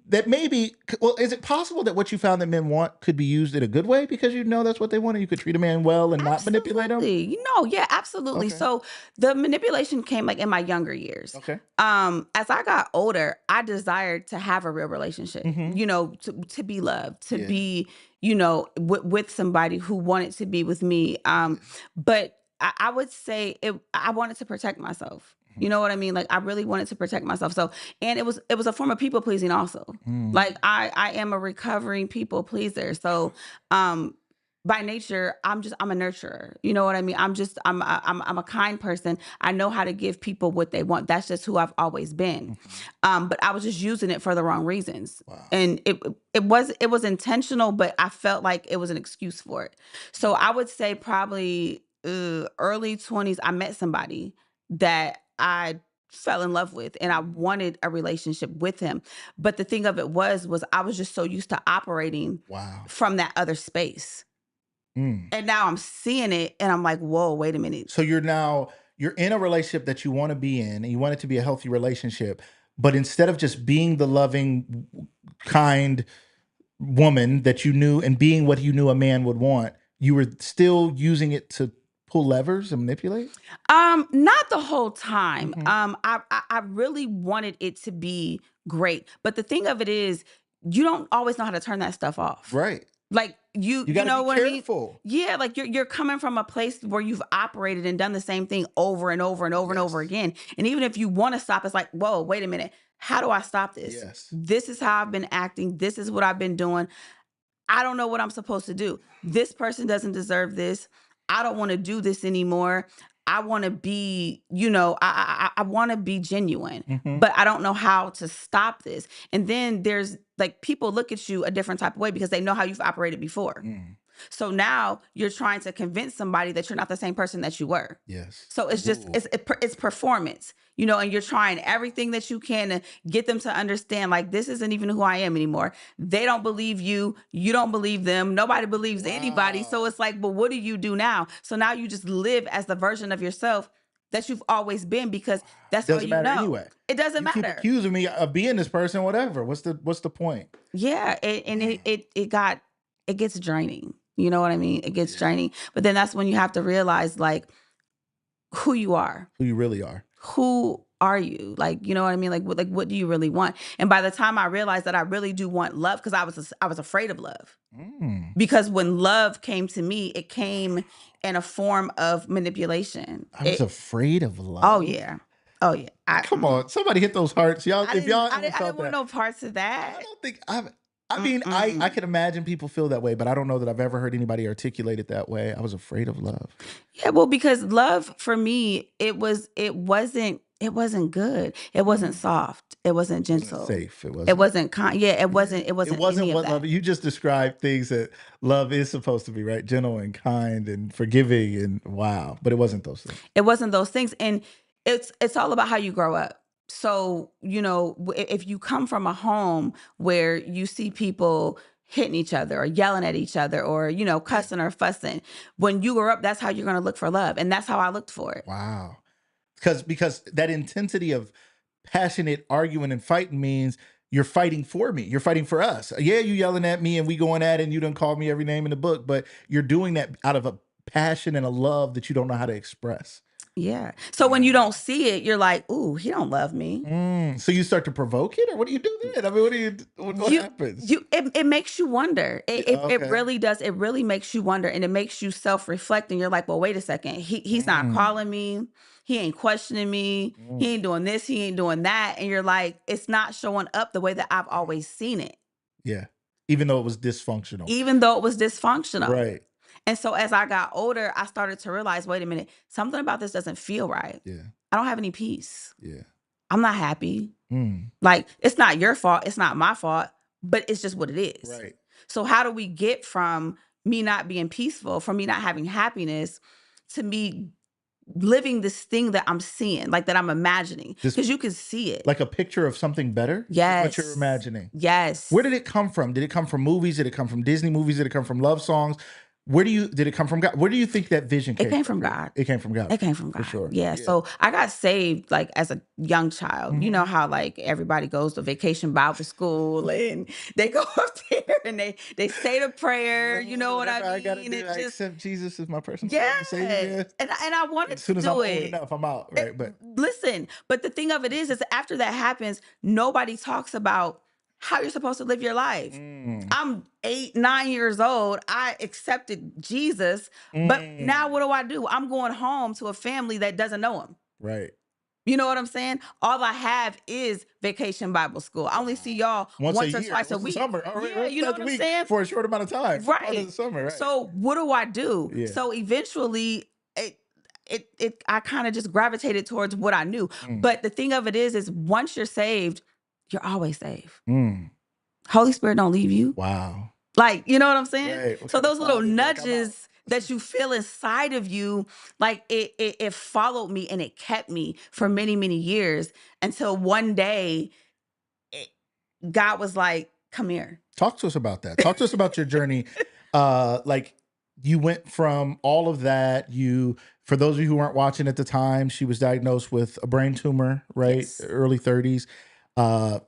that maybe, well, is it possible that what you found that men want could be used in a good way, because that's what they wanted? You could treat a man well and not manipulate him? Yeah, absolutely. Okay. So the manipulation came like in my younger years. Okay. As I got older, I desired to have a real relationship, to be loved, to be, with somebody who wanted to be with me. But I would say I wanted to protect myself. You know what I mean? Like, I really wanted to protect myself. So, and it was a form of people pleasing also. Like, I am a recovering people pleaser. So, by nature, I'm a nurturer. You know what I mean? I'm a kind person. I know how to give people what they want. That's just who I've always been. But I was just using it for the wrong reasons. Wow. And it was intentional, but I felt like it was an excuse for it. So I would say probably early 20s, I met somebody that I fell in love with, and I wanted a relationship with him. But the thing of it was I was just so used to operating from that other space. And now I'm seeing it and I'm like, whoa, wait a minute. So you're in a relationship that you want to be in, and you want it to be a healthy relationship. But instead of just being the loving, kind woman that you knew and being what you knew a man would want, you were still using it to pull levers and manipulate? Not the whole time. I really wanted it to be great. But the thing of it is, you don't always know how to turn that stuff off. Right. Like You you gotta know be what I mean? careful. Yeah, like you're coming from a place where you've operated and done the same thing over and over and over and over Yes. again. And even if you want to stop, it's like, whoa, wait a minute. How do I stop this? Yes. This is how I've been acting. This is what I've been doing. I don't know what I'm supposed to do. This person doesn't deserve this. I don't want to do this anymore. I want to be, I want to be genuine, Mhm. but I don't know how to stop this. And then there's like people look at you a different type of way because they know how you've operated before. Mm. So now you're trying to convince somebody that you're not the same person that you were. Yes. So it's just Ooh. it's performance, and you're trying everything that you can to get them to understand like this isn't even who I am anymore. They don't believe you, you don't believe them, nobody believes anybody. So Wow. it's like, but what do you do now? So now you just live as the version of yourself that you've always been because that's all Doesn't you matter know. anyway. It doesn't You keep matter. accusing me of being this person, whatever. What's the point? Yeah, it gets draining. You know what I mean? It gets Yeah. draining. But then that's when you have to realize like who you are. Who you really are. Who are you? Like, you know what I mean? Like what do you really want? And by the time I realized that I really do want love, because I was afraid of love. Mm. Because when love came to me, it came in a form of manipulation. I was afraid of love. Oh yeah. Oh yeah. Come on, somebody hit those hearts, y'all. I If didn't, y'all I ever didn't, I felt didn't want that, no parts of that. I don't think I've. I mean, I can imagine people feel that way, but I don't know that I've ever heard anybody articulate it that way. I was afraid of love. Yeah, well, because love for me, it wasn't good. It wasn't soft. It wasn't It wasn't gentle. safe. It wasn't. It wasn't kind. Yeah, it wasn't. It It wasn't wasn't any of what that. love. You just described things that love is supposed to be, right? Gentle and kind and forgiving and wow, but it wasn't those things. It wasn't those things, and it's all about how you grow up. So if you come from a home where you see people hitting each other or yelling at each other or cussing or fussing, when you grow up, that's how you're going to look for love, and that's how I looked for it. Wow, because that intensity of passionate arguing and fighting means you're fighting for me. You're fighting for us. Yeah, you yelling at me and we going at it and you done called me every name in the book, but you're doing that out of a passion and a love that you don't know how to express. Yeah. So when you don't see it, you're like, "Ooh, he don't love me." So you start to provoke it, or what do you do then? I mean, what happens? It makes you wonder. It Okay. really does. It really makes you wonder, and it makes you self-reflect. And you're like, "Well, wait a second. He's not calling me. He ain't questioning me. He ain't doing this. He ain't doing that." And you're like, "It's not showing up the way that I've always seen it." Yeah, even though it was dysfunctional. Even though it was dysfunctional. Right. And so as I got older, I started to realize, wait a minute, something about this doesn't feel right. Yeah. I don't have any peace. Yeah. I'm not happy. Mm. Like, it's not your fault. It's not my fault, but it's just what it is. Right. So how do we get from me not being peaceful, from me not having happiness, to me living this thing that I'm seeing, like that I'm imagining? Because you can see it. Like a picture of something better? Yes. What you're imagining. Yes. Where did it come from? Did it come from movies? Did it come from Disney movies? Did it come from love songs? Did it come from God? Where do you think that vision came from? It came from God. It came from God. It came from God. For sure. Yeah. So I got saved like as a young child. You know how like everybody goes to vacation Bible school and they go up there and they say the prayer. You know what I mean? I gotta do, I accept Jesus as my personal Lord and Savior. Yeah. And I wanted As soon to as do I'm old it. enough, I'm out. Right. But Listen, but the thing of it is after that happens, nobody talks about how you're supposed to live your life. I'm 8, 9 years old. I accepted Jesus, but now what do? I'm going home to a family that doesn't know him. right. You know what I'm saying? All I have is vacation Bible school. I only see y'all once a or year. twice a Once week. Summer. Yeah, you know what I'm saying? For a short amount of time. Part of Right. the summer, right. So what do I do? Yeah. So eventually I kind of just gravitated towards what I knew. But the thing of it is once you're saved, you're always saved. Holy Spirit don't leave you. Wow. Like, you know what I'm saying? Right. What So kind of those little father is like, I'm out? nudges that you feel inside of you, like it followed me and it kept me for many, many years until one day God was like, come here. Talk to us about that. Talk to us about your journey. Like you went from all of that. For those of you who weren't watching at the time, she was diagnosed with a brain tumor, right? Yes. Early 30s.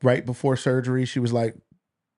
Right before surgery, she was like,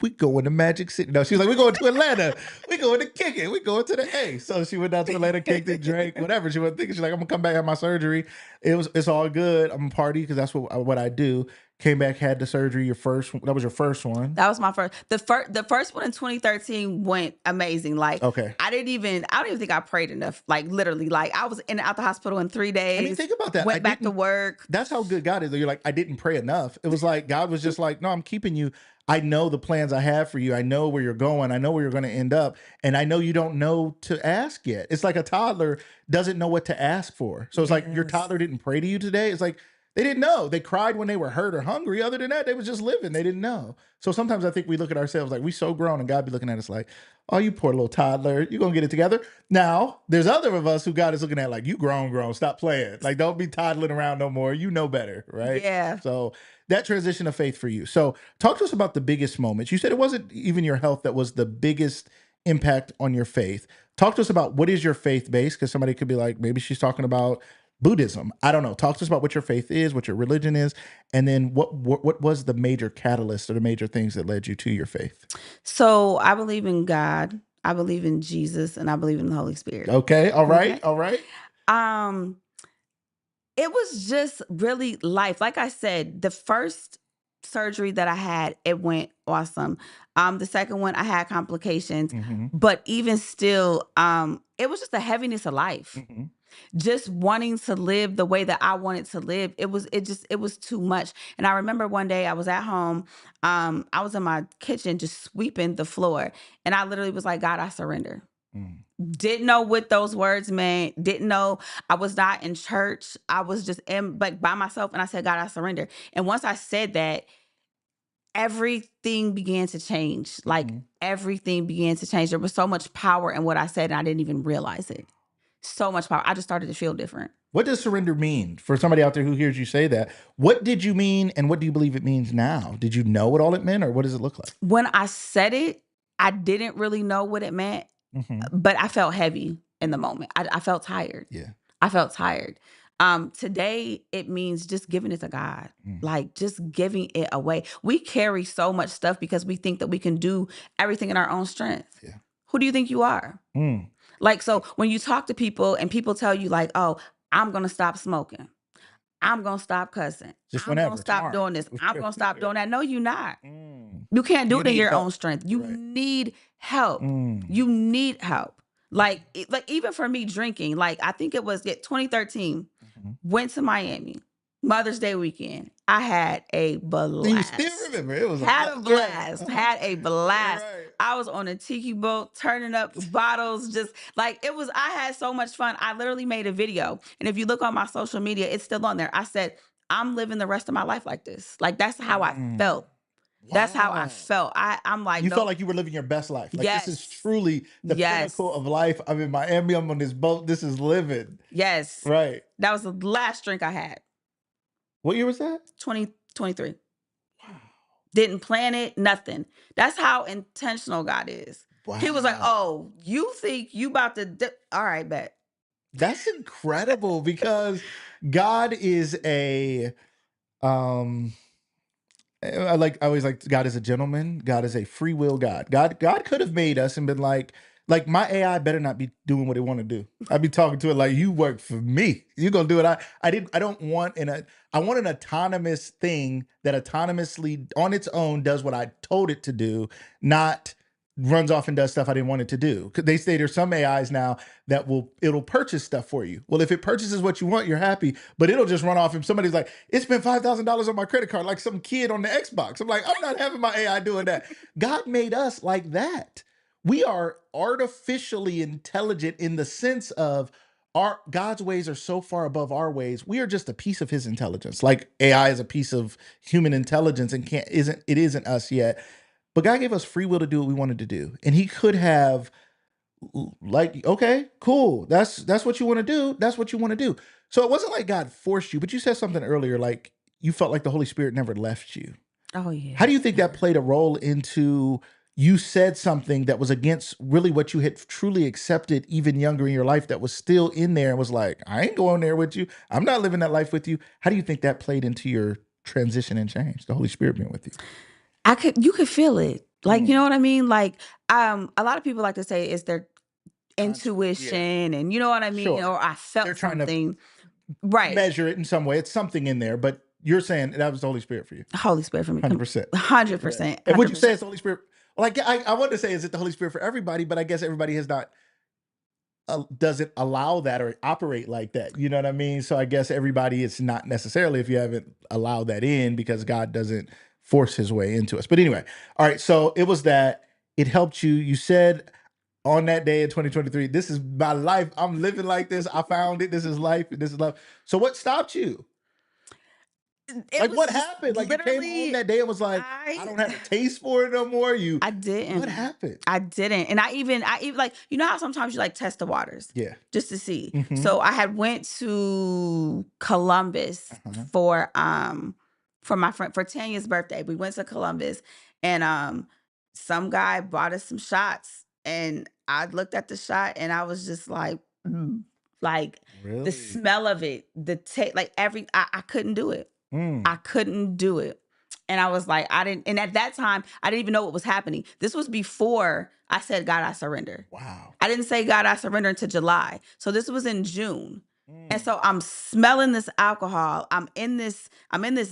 we going to Magic City. No, she was like, we going to Atlanta. We going to kick it. We going to the A. So she went down to Atlanta, kicked it, drank, whatever. She wasn't thinking. She's like, I'm gonna come back, have my surgery. It's all good. I'm gonna party because that's what I do. came back, had the surgery. That was your first one. That was my first. The first one in 2013 went amazing. Like, Okay. I don't even think I prayed enough. Like, literally, like I was in and out the hospital in 3 days. I mean, think about that. Went back to work. That's how good God is. You're like, I didn't pray enough. It was like God was just like, no, I'm keeping you. I know the plans I have for you. I know where you're going. I know where you're going to end up. And I know you don't know to ask yet. It's like a toddler doesn't know what to ask for. So it's like your toddler didn't pray to you today. It's like they didn't know. They cried when they were hurt or hungry. Other than that, they was just living. They didn't know. So sometimes I think we look at ourselves like we so grown, and God be looking at us like, oh, you poor little toddler. You're going to get it together. Now, there's other of us who God is looking at like, you grown. Stop playing. Like, don't be toddling around no more. You know better, right? Yeah. So that transition of faith for you. So talk to us about the biggest moments. You said it wasn't even your health that was the biggest impact on your faith. Talk to us about what is your faith base, because somebody could be like, maybe she's talking about Buddhism. I don't know. Talk to us about what your faith is, what your religion is, and then what was the major catalyst or the major things that led you to your faith? So I believe in God. I believe in Jesus, and I believe in the Holy Spirit. Okay. All right. Okay. All right. It was just really life. Like I said, the first surgery that I had, it went awesome. The second one, I had complications, but even still, it was just a heaviness of life. Just wanting to live the way that I wanted to live. It was too much. And I remember one day I was at home. I was in my kitchen just sweeping the floor. And I literally was like, God, I surrender. Didn't know what those words meant. Didn't know. I was not in church. I was just like by myself. And I said, God, I surrender. And once I said that, everything began to change. Like everything began to change. There was so much power in what I said, and I didn't even realize it. So much power. I just started to feel different. What does surrender mean for somebody out there who hears you say that? What did you mean, and what do you believe it means now? Did you know what all it meant, or what does it look like? When I said it, I didn't really know what it meant, but I felt heavy in the moment. I felt tired. Yeah. I felt tired. Today, it means just giving it to God, like just giving it away. We carry so much stuff because we think that we can do everything in our own strength. Yeah. Who do you think you are? Like, so when you talk to people and people tell you like, oh, I'm going to stop smoking. I'm going to stop cussing. Just I'm whenever, going to stop tomorrow. doing this. I'm going to stop doing that. No, you're not. You can't do it in need your help. own strength. You Right. need help. You need help. Like even for me drinking, like I think it was 2013, went to Miami, Mother's Day weekend. I had a blast. And you still remember it was Had a blast. Had a blast. Right. I was on a tiki boat, turning up bottles, just like it was. I had so much fun. I literally made a video, and if you look on my social media, it's still on there. I said, I'm living the rest of my life like this. Like that's how I felt. That's how I felt. I'm like, You no, felt like you were living your best life. Like Yes. this is truly the Yes. pinnacle of life. I'm in Miami. I'm on this boat. This is living. yes. Right. That was the last drink I had. What year was that? 2023. Didn't plan it, nothing. That's how intentional God is. He was like, oh, you think you about to, all right, bet. That's incredible because God is I always like God is a gentleman. God is a free will God. God could have made us and been like my AI better not be doing what it want to do. I'd be talking to it like, you work for me. You're gonna do it. I don't want I want an autonomous thing that autonomously on its own does what I told it to do, not runs off and does stuff I didn't want it to do. 'Cause they say there's some AIs now that it'll purchase stuff for you. Well, if it purchases what you want, you're happy, but it'll just run off. If somebody's like, it spent $5,000 on my credit card, like some kid on the Xbox. I'm like, I'm not having my AI doing that. God made us like that. We are artificially intelligent in the sense of God's ways are so far above our ways. We are just a piece of his intelligence. Like AI is a piece of human intelligence and isn't us yet. But God gave us free will to do what we wanted to do. And he could have like, okay, cool. That's what you want to do. That's what you want to do. So it wasn't like God forced you, but you said something earlier, like you felt like the Holy Spirit never left you. Oh, yeah. How do you think that played a role into you said something that was against really what you had truly accepted even younger in your life that was still in there and was like, I ain't going there with you. I'm not living that life with you. How do you think that played into your transition and change, the Holy Spirit being with you? You could feel it. Like, you know what I mean? Like, a lot of people like to say it's their intuition and you know what I mean? Sure. Or I felt They're trying to something. Right. measure it in some way. It's something in there, but you're saying that was the Holy Spirit for you. Holy Spirit for me. 100%. 100%. And would you say it's the Holy Spirit? Like, I wanted to say, is it the Holy Spirit for everybody? But I guess everybody has not, doesn't allow that or operate like that. You know what I mean? So I guess everybody, it's not necessarily if you haven't allowed that in, because God doesn't force his way into us. But anyway, all right. So it was that it helped you. You said on that day in 2023, this is my life. I'm living like this. I found it. This is life. This is love. So what stopped you? Like, what happened? Like, you came home that day and was like, I don't have a taste for it no more. I didn't. What happened? I didn't. And I even like, you know how sometimes you like test the waters? Yeah. Just to see. Mhm. So I had went to Columbus for my friend, for Tanya's birthday. We went to Columbus, and some guy bought us some shots, and I looked at the shot and I was just like, like Really? the smell of it, the taste, like I couldn't do it. I couldn't do it. And I was like, and at that time, I didn't even know what was happening. This was before I said, God, I surrender. Wow. I didn't say, God, I surrender until July. So this was in June. And so I'm smelling this alcohol. I'm in this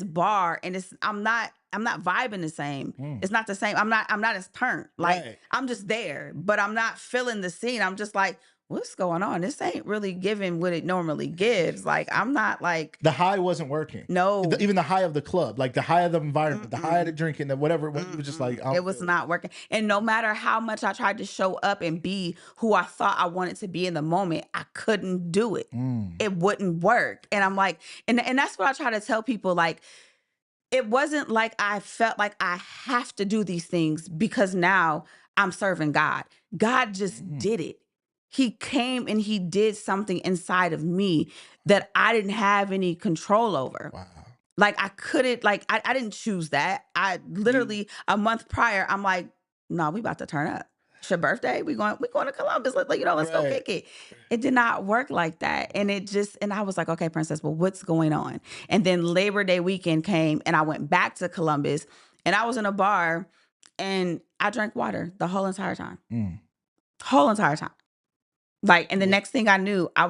bar, and I'm not vibing the same. It's not the same. I'm not as turned. Like, Right. I'm just there, but I'm not feeling the scene. I'm just like, what's going on? This ain't really giving what it normally gives. Like, I'm not like, the high wasn't working. No. Even the high of the club, like the high of the environment, the high of the drinking, the whatever, it was just like, it was not working. And no matter how much I tried to show up and be who I thought I wanted to be in the moment, I couldn't do it. It wouldn't work. And I'm like, and that's what I try to tell people. Like, it wasn't like I felt like I have to do these things because now I'm serving God. God just did it. He came and he did something inside of me that I didn't have any control over. Wow. Like, I couldn't, like, I didn't choose that. I literally a month prior, I'm like, no, we about to turn up. It's your birthday. We going to Columbus. Let's go kick it. It did not work like that. And and I was like, okay, Princess, well, what's going on? And then Labor Day weekend came, and I went back to Columbus, and I was in a bar, and I drank water the whole entire time. Whole entire time. Like, and the next thing I knew, I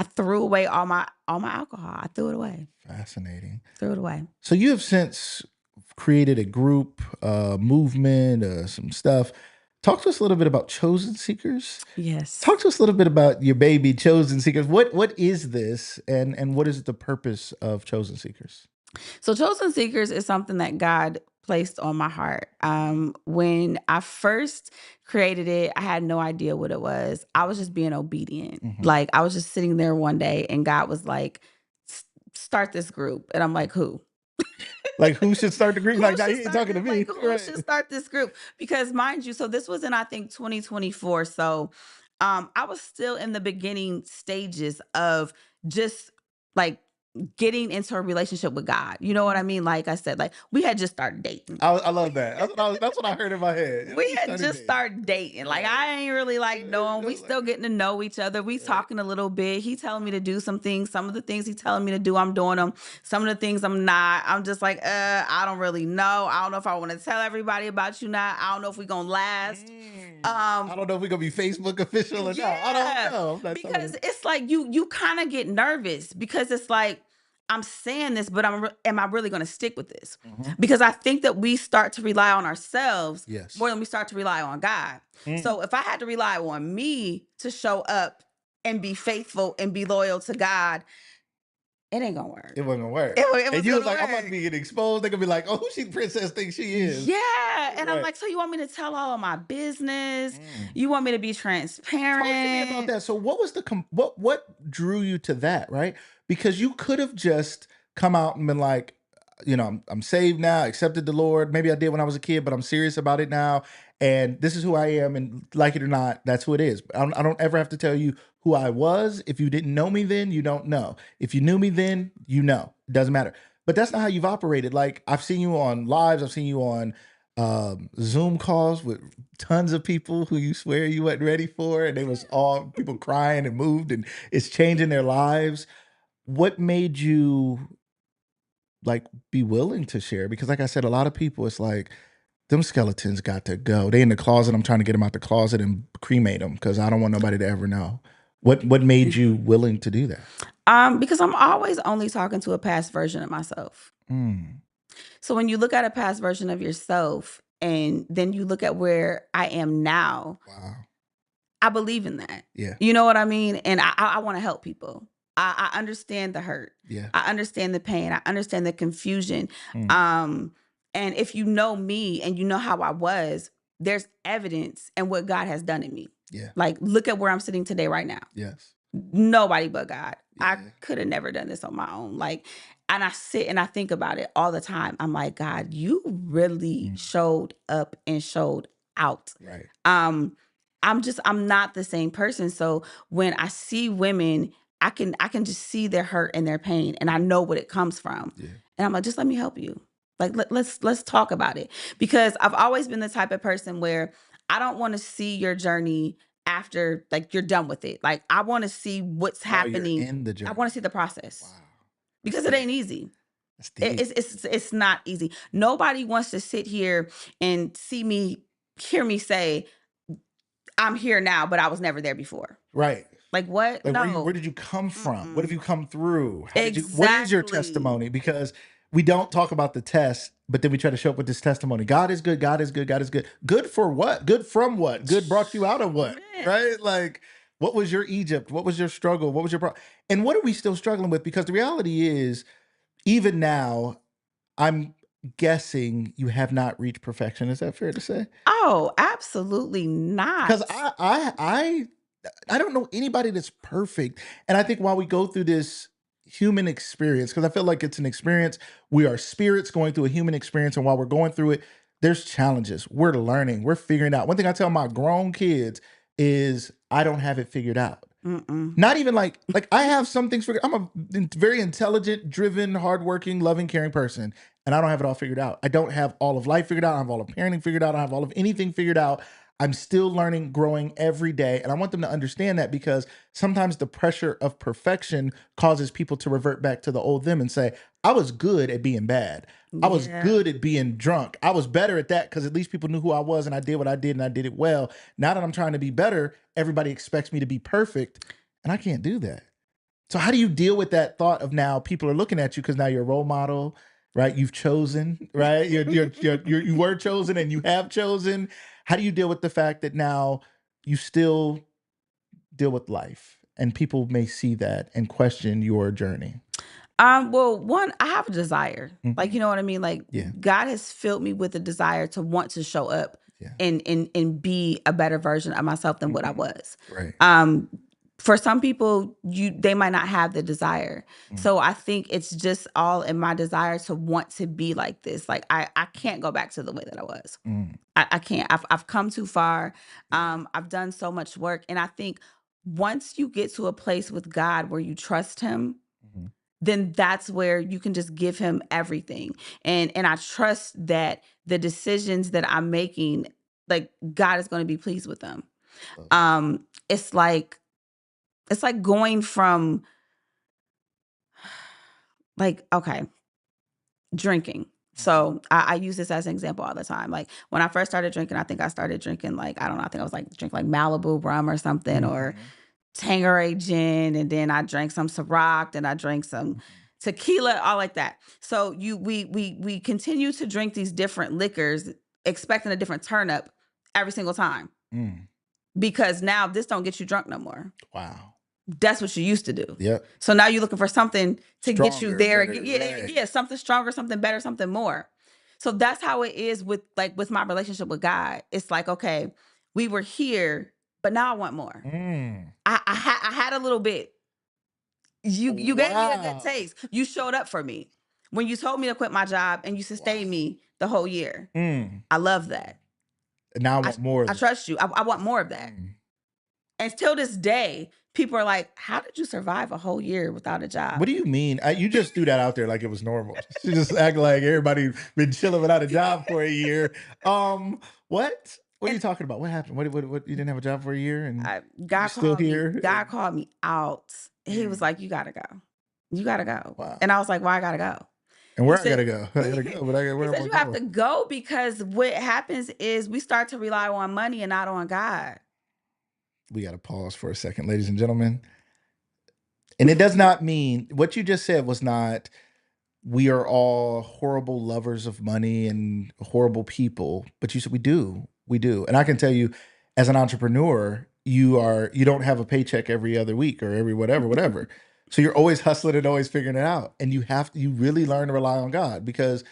threw away all my alcohol. I threw it away. Fascinating. Threw it away. So you have since created a group, movement, some stuff. Talk to us a little bit about Chosen Seekers. Yes. Talk to us a little bit about your baby, Chosen Seekers. What is this, and what is the purpose of Chosen Seekers? So Chosen Seekers is something that God placed on my heart. When I first created it, I had no idea what it was. I was just being obedient. Like, I was just sitting there one day, and God was like, start this group. And I'm like, who? Like, who should start the group? Like, Who now should you ain't start talking to it? me. Like, who should start this group? Because mind you, so this was in, I think, 2024. So I was still in the beginning stages of just like getting into a relationship with God. You know what I mean? Like I said, like, we had just started dating. I love that. That's what I heard in my head. We had just started dating. Like, I ain't really like knowing. We still getting to know each other. We talking a little bit. He telling me to do some things. Some of the things he telling me to do, I'm doing them. Some of the things I'm not. I'm just like, I don't really know. I don't know if I want to tell everybody about you now. I don't know if we gonna last. I don't know if we're gonna be Facebook official or not. I don't know. Because it's like you kind of get nervous because it's like, I'm saying this, but am I really going to stick with this? Because I think that we start to rely on ourselves more than we start to rely on God. So if I had to rely on me to show up and be faithful and be loyal to God, it ain't gonna work. It wasn't gonna work. And you was like, I'm about to be getting exposed. They're gonna be like, oh, who she Princess thinks she is? Yeah. And I'm like, so you want me to tell all of my business? You want me to be transparent? Talk to me about that. So what was what drew you to that, right? Because you could have just come out and been like, I'm saved now, accepted the Lord. Maybe I did when I was a kid, but I'm serious about it now. And this is who I am. And like it or not, that's who it is. I don't ever have to tell you who I was. If you didn't know me then, you don't know. If you knew me then, you know. It doesn't matter. But that's not how you've operated. Like, I've seen you on lives. I've seen you on Zoom calls with tons of people who you swear you weren't ready for. And they was all people crying and moved, and it's changing their lives. What made you like be willing to share? Because like I said, a lot of people, it's like, them skeletons got to go. They in the closet. I'm trying to get them out the closet and cremate them because I don't want nobody to ever know. What made you willing to do that? Because I'm always only talking to a past version of myself. So when you look at a past version of yourself and then you look at where I am now, Wow. I believe in that. Yeah. You know what I mean? And I want to help people. I understand the hurt. Yeah. I understand the pain. I understand the confusion. Mm. And if you know me and you know how I was, there's evidence in what God has done in me. Yeah. Like, look at where I'm sitting today, right now. Yes. Nobody but God. I Yeah. could have never done this on my own. Like, and I sit and I think about it all the time. I'm like, God, you really showed up and showed out. Right. I'm not the same person. So when I see women, I can just see their hurt and their pain, and I know what it comes from. Yeah. And I'm like, just let me help you. Like, let's talk about it. Because I've always been the type of person where I don't want to see your journey after, like, you're done with it. Like, I want to see what's While you're happening. in the I journey. want to see the process. Wow. Because it ain't easy. That's deep. It's not easy. Nobody wants to sit here and hear me say, I'm here now, but I was never there before. Right. Like, what? Like, No. where did you come from? What have you come through? What is your Exactly. testimony? Because we don't talk about the test, but then we try to show up with this testimony. God is good. God is good. God is good. Good for what? Good from what? Good brought you out of what? Man. Right? Like, what was your Egypt? What was your struggle? What was your problem? And what are we still struggling with? Because the reality is, even now, I'm guessing you have not reached perfection. Is that fair to say? Oh, absolutely not. Because I don't know anybody that's perfect. And I think while we go through this human experience, because I feel like it's an experience, we are spirits going through a human experience. And while we're going through it, there's challenges. We're learning, we're figuring out. One thing I tell my grown kids is I don't have it figured out. Not even like I have some things figured. I'm a very intelligent, driven, hardworking, loving, caring person. And I don't have it all figured out. I don't have all of life figured out. I don't have all of parenting figured out. I don't have all of anything figured out. I'm still learning, growing every day. And I want them to understand that, because sometimes the pressure of perfection causes people to revert back to the old them and say, I was good at being bad. I was good at being drunk. I was better at that because at least people knew who I was and I did what I did and I did it well. Now that I'm trying to be better, everybody expects me to be perfect, and I can't do that. So how do you deal with that thought of now people are looking at you because now you're a role model, right? You've chosen, right? You were chosen and you have chosen. How do you deal with the fact that now you still deal with life and people may see that and question your journey? Well, one, I have a desire. Like, Mhm. you know what I mean? Like, Yeah. God has filled me with a desire to want to show up Yeah. and be a better version of myself than what I was. Right. For some people, they might not have the desire. So I think it's just all in my desire to want to be like this. Like, I can't go back to the way that I was. I can't. I've come too far. I've done so much work. And I think once you get to a place with God where you trust him, then that's where you can just give him everything. And I trust that the decisions that I'm making, like, God is going to be pleased with them. It's like going from, like, okay, drinking. So I use this as an example all the time. Like, when I first started drinking, I think I started drinking, like, I don't know, I think I was like drinking like Malibu rum or something, or Tanqueray gin, and then I drank some Ciroc, and I drank some tequila, all like that. So we continue to drink these different liquors, expecting a different turn up every single time, because now this don't get you drunk no more. Wow. That's what you used to do. Yep. So now you're looking for something to get you Stronger, there. better, Yeah, right. yeah, something stronger, something better, something more. So that's how it is with my relationship with God. It's like, okay, we were here, but now I want more. I had a little bit. You gave me a Wow. good taste. You showed up for me when you told me to quit my job, and you sustained me the whole year. I love that. And now I want more of I that. trust you. I want more of that. And till this day, people are like, how did you survive a whole year without a job? What do you mean? You just threw that out there like it was normal. You just act like everybody been chilling without a job for a year. What? What are you talking about? What happened? What you didn't have a job for a year and God you're still here? God called me out. He was like, you gotta go. You gotta go. Wow. And I was like, why I gotta go? And where He I gotta said- go? I gotta go, but He where said, am I you have going? to go, because what happens is we start to rely on money and not on God. We gotta pause for a second, ladies and gentlemen. And it does not mean what you just said was not we are all horrible lovers of money and horrible people, but you said we do. And I can tell you, as an entrepreneur, you don't have a paycheck every other week or every whatever. So you're always hustling and always figuring it out, and you really learn to rely on God because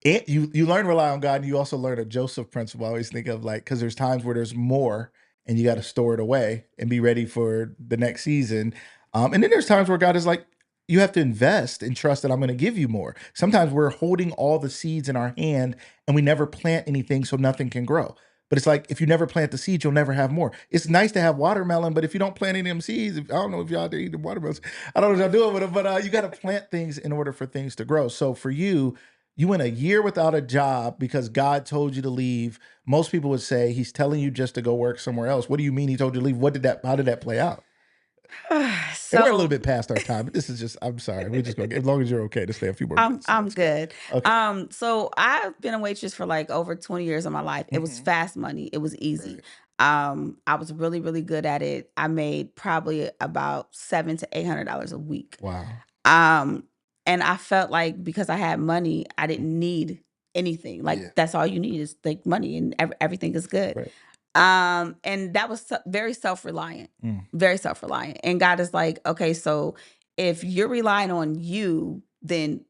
you learn to rely on God, and you also learn a Joseph principle. I always think of like because there's times where there's more, and you got to store it away and be ready for the next season. And then there's times where God is like, you have to invest and trust that I'm going to give you more. Sometimes we're holding all the seeds in our hand and we never plant anything so nothing can grow. But it's like if you never plant the seeds, you'll never have more. It's nice to have watermelon, but if you don't plant any of them seeds, I don't know if y'all out there eating watermelons. I don't know what y'all doing with them, but you got to plant things in order for things to grow. So for you, you went a year without a job because God told you to leave. Most people would say he's telling you just to go work somewhere else. What do you mean he told you to leave? How did that play out? And we're a little So bit past our time, but this is just, I'm sorry. We're just going to, as long as you're okay to stay a few more minutes. I'm That's good. good. Okay. So I've been a waitress for like over 20 years of my life. It was fast money. It was easy. Right. I was really, really good at it. I made probably about $700 to $800 a week. Wow. Um, and I felt like because I had money, I didn't need anything. Like Yeah. that's all you need is like money, and everything is good. Right. And that was very self-reliant, Mm. very self-reliant. And God is like, okay, so if you're relying on you, then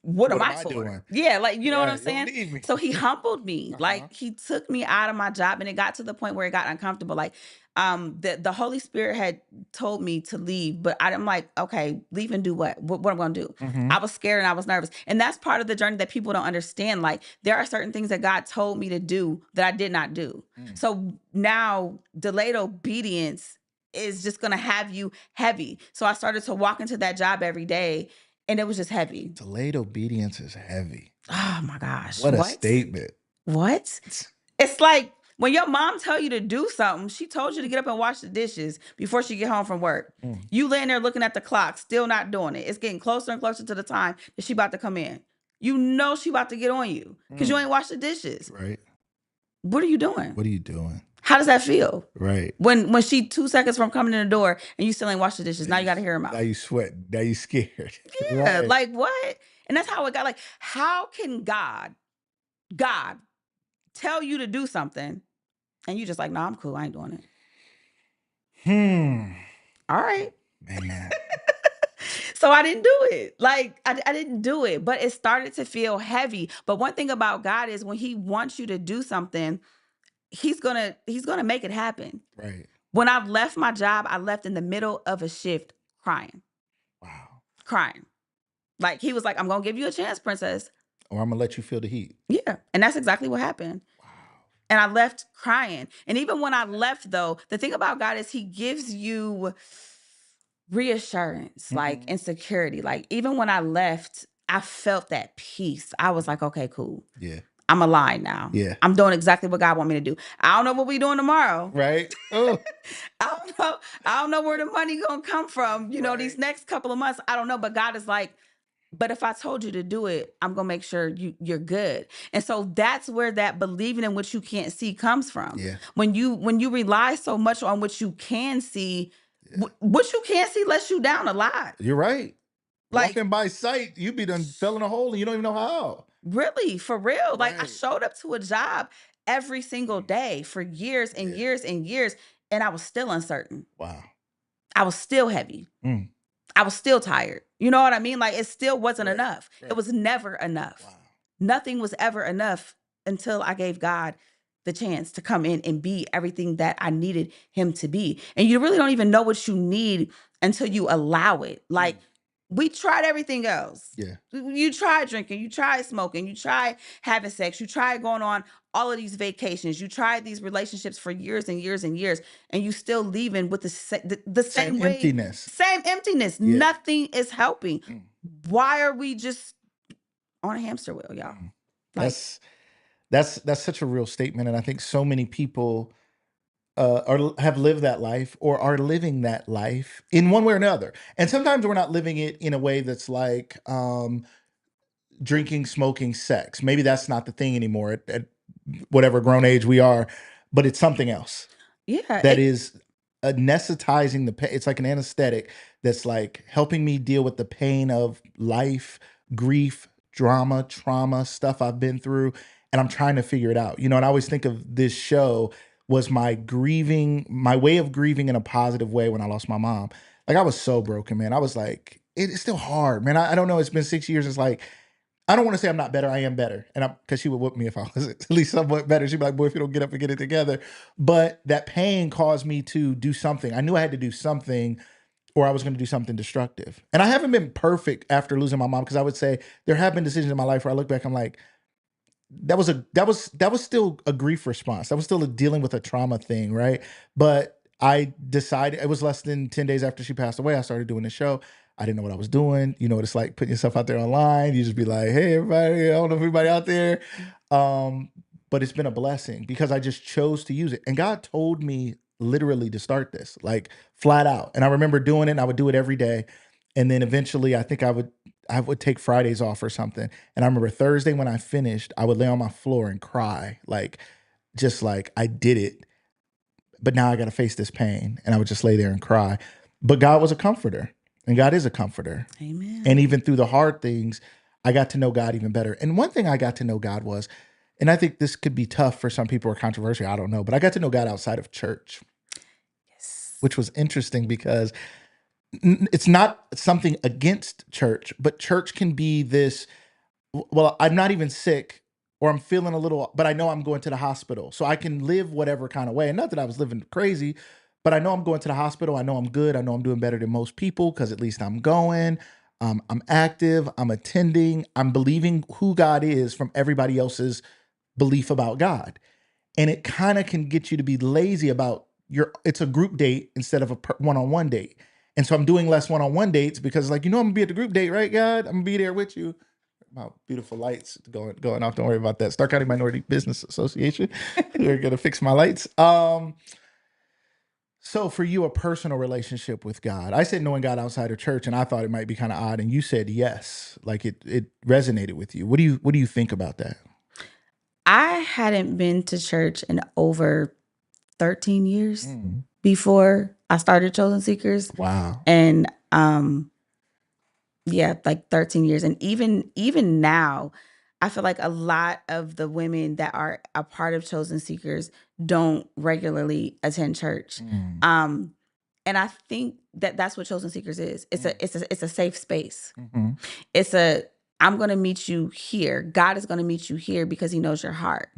what am I for? doing? Yeah, like you know what I'm Right. You don't saying? need me. So he humbled me. Uh-huh. Like he took me out of my job, and it got to the point where it got uncomfortable. Like the Holy Spirit had told me to leave, but I'm like, okay, leave and do what? What am I gonna do? Mhm. I was scared and I was nervous. And that's part of the journey that people don't understand. Like there are certain things that God told me to do that I did not do. Mm. So now delayed obedience is just gonna have you heavy. So I started to walk into that job every day, and it was just heavy. Delayed obedience is heavy. Oh my gosh. What a statement. What? It's like when your mom tell you to do something, she told you to get up and wash the dishes before she get home from work. Mm. You laying there looking at the clock, still not doing it. It's getting closer and closer to the time that she about to come in. You know she about to get on you because you ain't washed the dishes. Right. What are you doing? What are you doing? How does that feel? Right. When she 2 seconds from coming in the door and you still ain't washed the dishes, now you got to hear her mouth. Now you sweat. Now you scared. Yeah, Right. like what? And that's how it got. Like, how can God tell you to do something and you just like, no, I'm cool. I ain't doing it. All right. Man. So I didn't do it. Like I didn't do it, but it started to feel heavy. But one thing about God is when he wants you to do something, he's gonna make it happen. Right. When I've left my job, I left in the middle of a shift crying. Wow. Crying. Like he was like, I'm gonna give you a chance, princess. Or I'm gonna let you feel the heat. Yeah. And that's exactly what happened. Wow. And I left crying. And even when I left, though, the thing about God is he gives you reassurance, like insecurity. Like even when I left, I felt that peace. I was like, okay, cool. Yeah. I'm aligned now. Yeah. I'm doing exactly what God want me to do. I don't know what we doing tomorrow. Right. Oh. I don't know where the money gonna come from. You know, Right. these next couple of months, I don't know. But God is like, but if I told you to do it, I'm gonna make sure you're good. And so that's where that believing in what you can't see comes from. Yeah. When you rely so much on what you can see, what you can't see lets you down a lot. You're right. Like walking by sight, you be done fell in a hole and you don't even know how. really, for real. Like I Right. showed up to a job every single day for years and Yeah. years and years, and I was still uncertain. Wow. I was still heavy. Mm. I was still tired. You know what I mean? Like it still wasn't Right. enough. Right. It was never enough. Wow. Nothing was ever enough until I gave God the chance to come in and be everything that I needed him to be. And you really don't even know what you need until you allow it. Like we tried everything else. Yeah. You tried drinking, you tried smoking, you tried having sex, you tried going on all of these vacations, you tried these relationships for years and years and years, and you still leaving with the same way, emptiness. Same emptiness. Yeah. Nothing is helping. Why are we just on a hamster wheel, y'all? Like, That's such a real statement, and I think so many people have lived that life or are living that life in one way or another. And sometimes we're not living it in a way that's like drinking, smoking, sex. Maybe that's not the thing anymore at whatever grown age we are, but it's something else yeah, that is anesthetizing the pain. It's like an anesthetic that's like helping me deal with the pain of life, grief, drama, trauma, stuff I've been through. And I'm trying to figure it out. And I always think of this show was my way of grieving in a positive way when I lost my mom. Like I was so broken, man. I was like, it's still hard, man. I don't know. It's been 6 years. It's like, I don't want to say I'm not better. I am better. And because she would whoop me if I was at least somewhat better. She'd be like, boy, if you don't get up and get it together. But that pain caused me to do something. I knew I had to do something or I was going to do something destructive. And I haven't been perfect after losing my mom because I would say there have been decisions in my life where I look back, I'm like, that was still a grief response. That was still dealing with a trauma thing, right? But I decided it was less than 10 days after she passed away. I started doing the show. I didn't know what I was doing. You know what it's like putting yourself out there online. You just be like, hey, everybody, I don't know if everybody out there. But it's been a blessing because I just chose to use it. And God told me literally to start this, like flat out. And I remember doing it and I would do it every day. And then eventually I think I would take Fridays off or something. And I remember Thursday when I finished, I would lay on my floor and cry, like, just like I did it. But now I got to face this pain. And I would just lay there and cry. But God was a comforter and God is a comforter. Amen. And even through the hard things, I got to know God even better. And one thing I got to know God was, and I think this could be tough for some people or controversial, I don't know, but I got to know God outside of church, Yes. which was interesting because it's not something against church, but church can be this, well, I'm not even sick or I'm feeling a little, but I know I'm going to the hospital. So I can live whatever kind of way. And not that I was living crazy, but I know I'm going to the hospital. I know I'm good. I know I'm doing better than most people because at least I'm going. I'm active. I'm attending. I'm believing who God is from everybody else's belief about God. And it kind of can get you to be lazy about it's a group date instead of a one-on-one date. And so I'm doing less one-on-one dates because like, I'm gonna be at the group date, right, God? I'm gonna be there with you. My beautiful lights going off. Don't worry about that. Stark County Minority Business Association. We're gonna fix my lights. So for you, a personal relationship with God. I said knowing God outside of church, and I thought it might be kind of odd. And you said yes. Like it resonated with you. What do you think about that? I hadn't been to church in over 13 years before I started Chosen Seekers. Wow. And yeah, like 13 years. And even now, I feel like a lot of the women that are a part of Chosen Seekers don't regularly attend church. And I think that that's what Chosen Seekers is. It's a safe space. It's I'm going to meet you here. God is going to meet you here because he knows your heart.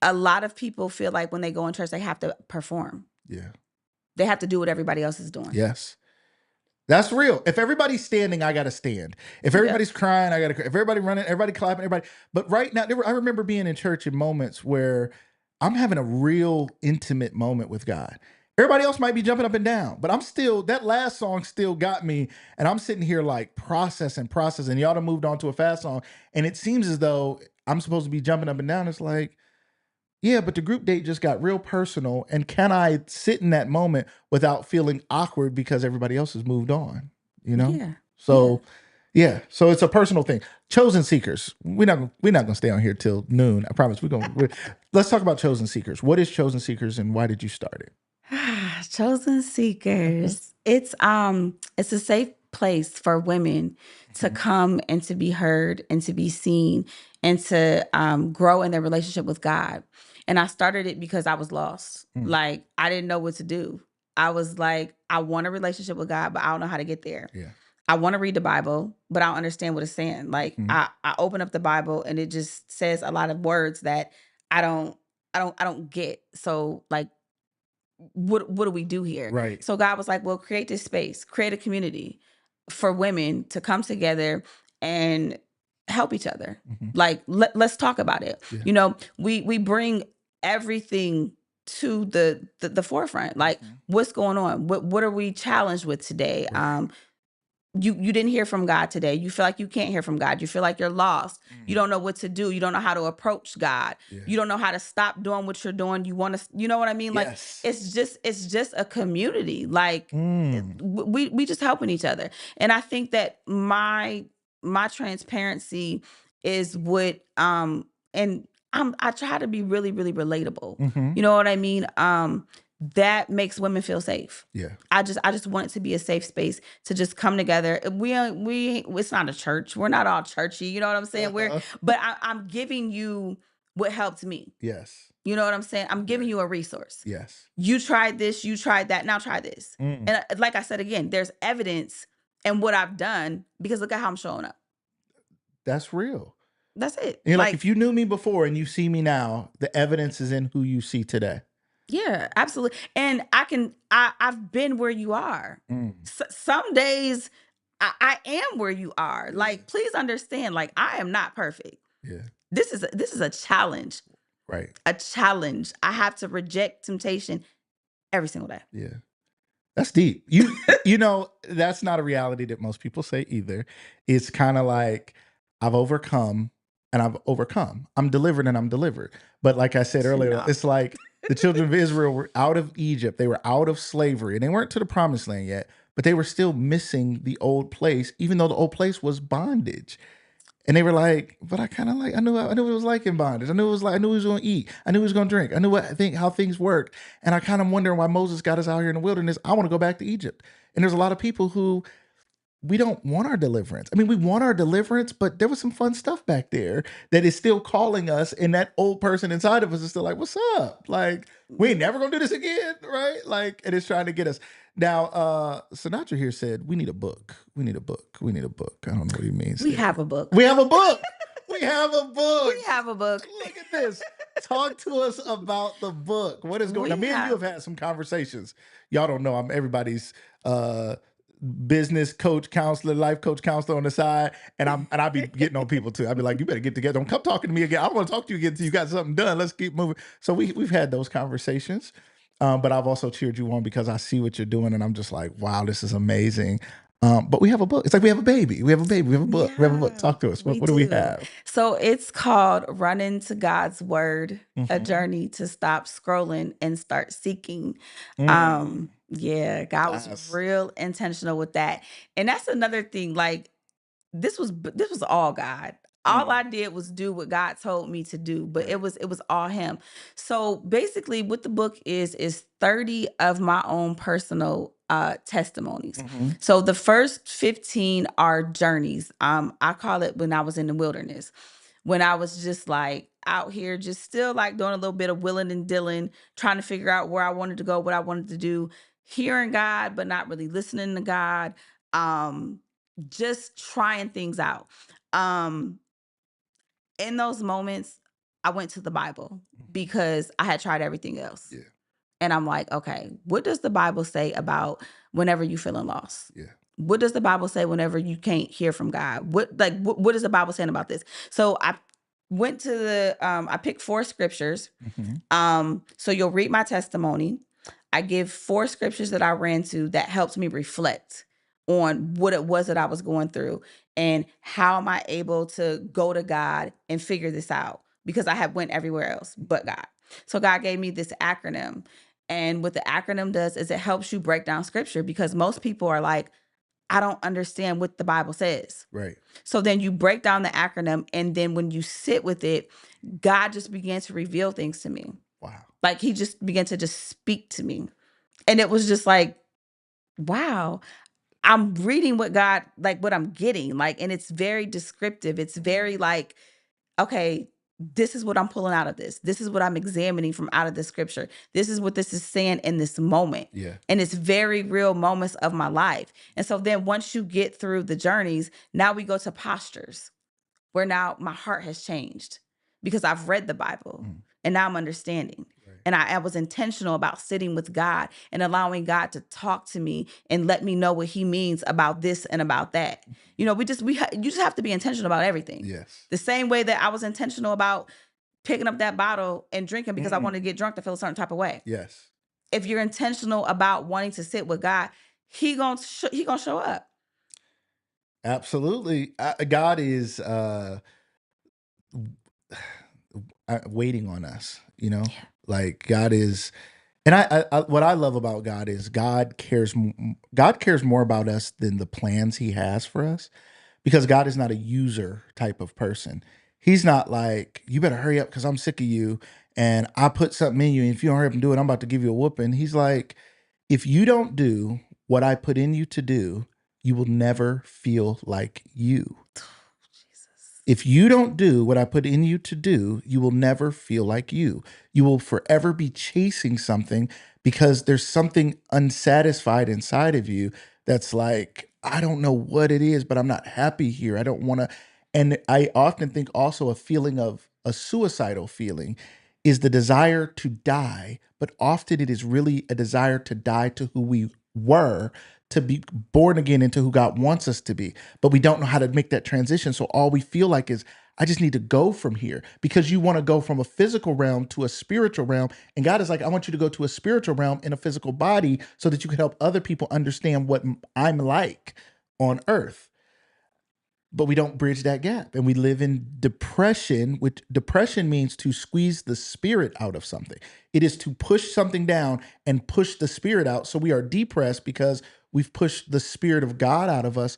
A lot of people feel like when they go in church, they have to perform. Yeah. They have to do what everybody else is doing. Yes. That's real. If everybody's standing, I got to stand. If everybody's crying, I got to cry. If everybody running, everybody clapping, everybody. But right now, I remember being in church in moments where I'm having a real intimate moment with God. Everybody else might be jumping up and down, but I'm still, that last song still got me. And I'm sitting here like processing. Y'all done moved on to a fast song. And it seems as though I'm supposed to be jumping up and down. It's like, yeah, but the group date just got real personal. And can I sit in that moment without feeling awkward because everybody else has moved on? Yeah. So, yeah. So it's a personal thing. Chosen Seekers. We're not gonna stay on here till noon. I promise. Let's talk about Chosen Seekers. What is Chosen Seekers and why did you start it? Chosen Seekers. It's a safe place for women to come and to be heard and to be seen and to grow in their relationship with God. And I started it because I was lost. Like I didn't know what to do. I was like, I want a relationship with God, but I don't know how to get there. Yeah. I want to read the Bible, but I don't understand what it's saying. Like I open up the Bible and it just says a lot of words that I don't get. So like, what do we do here? Right. So God was like, well, create this space, create a community for women to come together and help each other. Like, let's talk about it. Yeah. We bring everything to the forefront. Like, what's going on? What are we challenged with today? Right. You didn't hear from God today. You feel like you can't hear from God. You feel like you're lost. You don't know what to do. You don't know how to approach God. Yeah. You don't know how to stop doing what you're doing. You want to, you know what I mean? Like Yes. it's just a community. Like we just helping each other. And I think that my transparency is what and I try to be really, really relatable. You know what I mean? that makes women feel safe. Yeah. I just want it to be a safe space to just come together. It's not a church. We're not all churchy. You know what I'm saying? But I'm giving you what helped me. Yes. You know what I'm saying? I'm giving Right. you a resource. Yes. You tried this, you tried that. Now try this. Mm. And like I said again, there's evidence in what I've done because look at how I'm showing up. That's real. That's it. And you're like, if you knew me before and you see me now, the evidence is in who you see today. Yeah, absolutely. And I've been where you are. Mm. Some days I am where you are. Like, please understand, like, I am not perfect. Yeah. This is a challenge. Right. A challenge. I have to reject temptation every single day. Yeah. That's deep. You know, that's not a reality that most people say either. It's kind of like I've overcome and I've overcome. I'm delivered and I'm delivered. But like I said earlier, No. it's like the children of Israel were out of Egypt. They were out of slavery and they weren't to the promised land yet, but they were still missing the old place, even though the old place was bondage. And they were like, but I kind of like, I knew it was like in bondage. I knew he was going to eat. I knew he was going to drink. I knew how things work. And I kind of wondering why Moses got us out here in the wilderness. I want to go back to Egypt. And there's a lot of people who we don't want our deliverance. I mean, we want our deliverance, but there was some fun stuff back there that is still calling us. And that old person inside of us is still like, what's up? Like, we ain't never going to do this again. Right. Like, and it's trying to get us. Now, Sinatra here said, we need a book. We need a book. We need a book. I don't know what he means. We have a book. We have a book. We have a book. We have a book. Look at this. Talk to us about the book. What is going on? Me and you have had some conversations. Y'all don't know I'm everybody's business coach, counselor, life coach, counselor on the side. And I be getting on people too. I'd be like, you better get together. Don't come talking to me again. I want to talk to you again until you got something done. Let's keep moving. So we've had those conversations. But I've also cheered you on because I see what you're doing and I'm just like, wow, this is amazing. But we have a book. It's like we have a baby. We have a baby. We have a book. We have a book. Talk to us. What do we have? So it's called Running to God's Word, a journey to stop scrolling and start seeking. Yeah, God was real intentional with that. And that's another thing. Like this was all God. All I did was do what God told me to do, but it was all him. So basically what the book is 30 of my own personal testimonies. So the first 15 are journeys. I call it when I was in the wilderness, when I was just like out here, just still like doing a little bit of willing and dealing, trying to figure out where I wanted to go, what I wanted to do, hearing God, but not really listening to God. Just trying things out. In those moments, I went to the Bible because I had tried everything else. Yeah. And I'm like, okay, what does the Bible say about whenever you feeling lost? Yeah. What does the Bible say whenever you can't hear from God? What is the Bible saying about this? So I went to I picked 4 scriptures. So you'll read my testimony. I give 4 scriptures that I ran to that helped me reflect on what it was that I was going through and how am I able to go to God and figure this out, because I had went everywhere else but God. So God gave me this acronym, and what the acronym does is it helps you break down scripture, because most people are like, I don't understand what the Bible says. Right. So then you break down the acronym, and then when you sit with it, God just began to reveal things to me. Wow. Like he just began to just speak to me. And it was just like, wow, I'm reading what God, like what I'm getting, like, and it's very descriptive. It's very like, okay, this is what I'm pulling out of this. This is what I'm examining from out of the scripture. This is what this is saying in this moment. Yeah. And it's very real moments of my life. And so then once you get through the journeys, now we go to postures where now my heart has changed because I've read the Bible and now I'm understanding. And I was intentional about sitting with God and allowing God to talk to me and let me know what he means about this and about that. You know, you just have to be intentional about everything. Yes. The same way that I was intentional about picking up that bottle and drinking because I wanted to get drunk to feel a certain type of way. Yes. If you're intentional about wanting to sit with God, he gonna show up. Absolutely. God is waiting on us, you know? Yeah. Like God is, and I what I love about God is God cares more about us than the plans he has for us, because God is not a user type of person. He's not like, you better hurry up because I'm sick of you and I put something in you, and if you don't hurry up and do it, I'm about to give you a whooping. He's like, if you don't do what I put in you to do, you will never feel like you. If you don't do what I put in you to do, you will never feel like you. You will forever be chasing something because there's something unsatisfied inside of you that's like, I don't know what it is, but I'm not happy here. I don't want to. And I often think also a feeling of a suicidal feeling is the desire to die, but often it is really a desire to die to who we were, to be born again into who God wants us to be. But we don't know how to make that transition. So all we feel like is, I just need to go from here, because you want to go from a physical realm to a spiritual realm. And God is like, I want you to go to a spiritual realm in a physical body so that you can help other people understand what I'm like on earth. But we don't bridge that gap, and we live in depression, which depression means to squeeze the spirit out of something. It is to push something down and push the spirit out. So we are depressed because we've pushed the spirit of God out of us,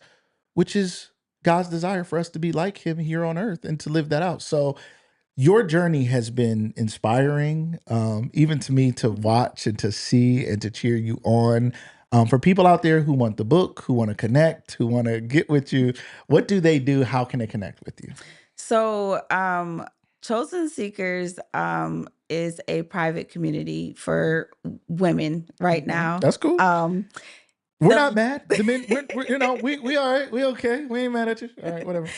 which is God's desire for us to be like him here on earth and to live that out. So your journey has been inspiring, even to me, to watch and to see and to cheer you on. For people out there who want the book, who want to connect, who want to get with you, what do they do? How can they connect with you? So, Chosen Seekers is a private community for women right now. That's cool. We're not mad. The men, we all right. We okay. We ain't mad at you. All right, whatever.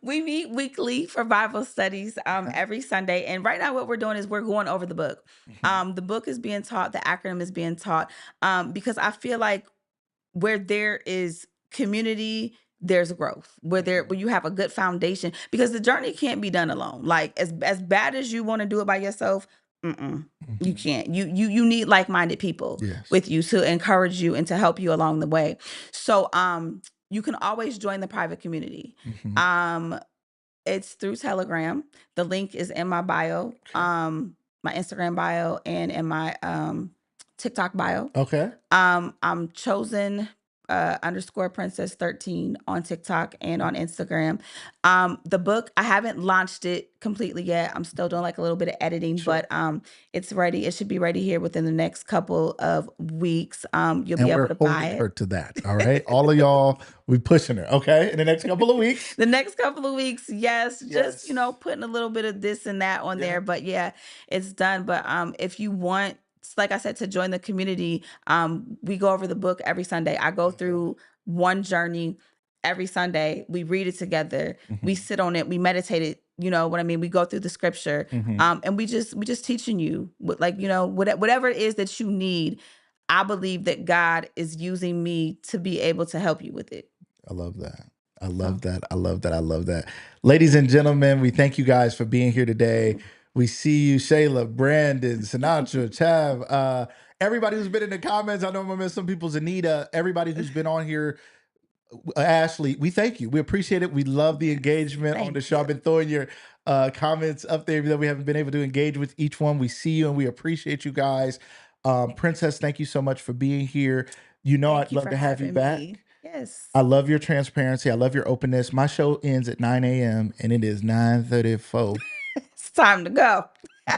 We meet weekly for Bible studies every Sunday. And right now what we're doing is we're going over the book. The book is being taught. The acronym is being taught because I feel like where there is community, there's growth. Where you have a good foundation, because the journey can't be done alone. Like as bad as you want to do it by yourself, you can't. You need like-minded people with you to encourage you and to help you along the way. So you can always join the private community. It's through Telegram. The link is in my bio, my Instagram bio, and in my TikTok bio. Okay. I'm chosen _ princess 13 on TikTok and on Instagram. The book, I haven't launched it completely yet. I'm still doing like a little bit of editing, but it's ready. It should be ready here within the next couple of weeks. You'll be able to buy it. Her to that. All right. All of y'all, we pushing her. Okay. In the next couple of weeks. The next couple of weeks, yes. Just, putting a little bit of this and that on there. But yeah, it's done. But if you want, like I said, to join the community, we go over the book every Sunday. I go through one journey every Sunday. We read it together. We sit on it. We meditate it. You know what I mean? We go through the scripture, and we just teaching you whatever it is that you need. I believe that God is using me to be able to help you with it. I love that. I love that. I love that. I love that. Ladies and gentlemen, we thank you guys for being here today. We see you, Shayla, Brandon, Sinatra, Chav, everybody who's been in the comments. I know I'm gonna miss some people's Anita, everybody who's been on here. Ashley, we thank you. We appreciate it. We love the engagement on the show. I've been throwing your comments up there that we haven't been able to engage with each one. We see you and we appreciate you guys. Princess, thank you so much for being here. I'd love to have you back. Yes. I love your transparency. I love your openness. My show ends at 9 a.m. and it is 9:34. It's time to go.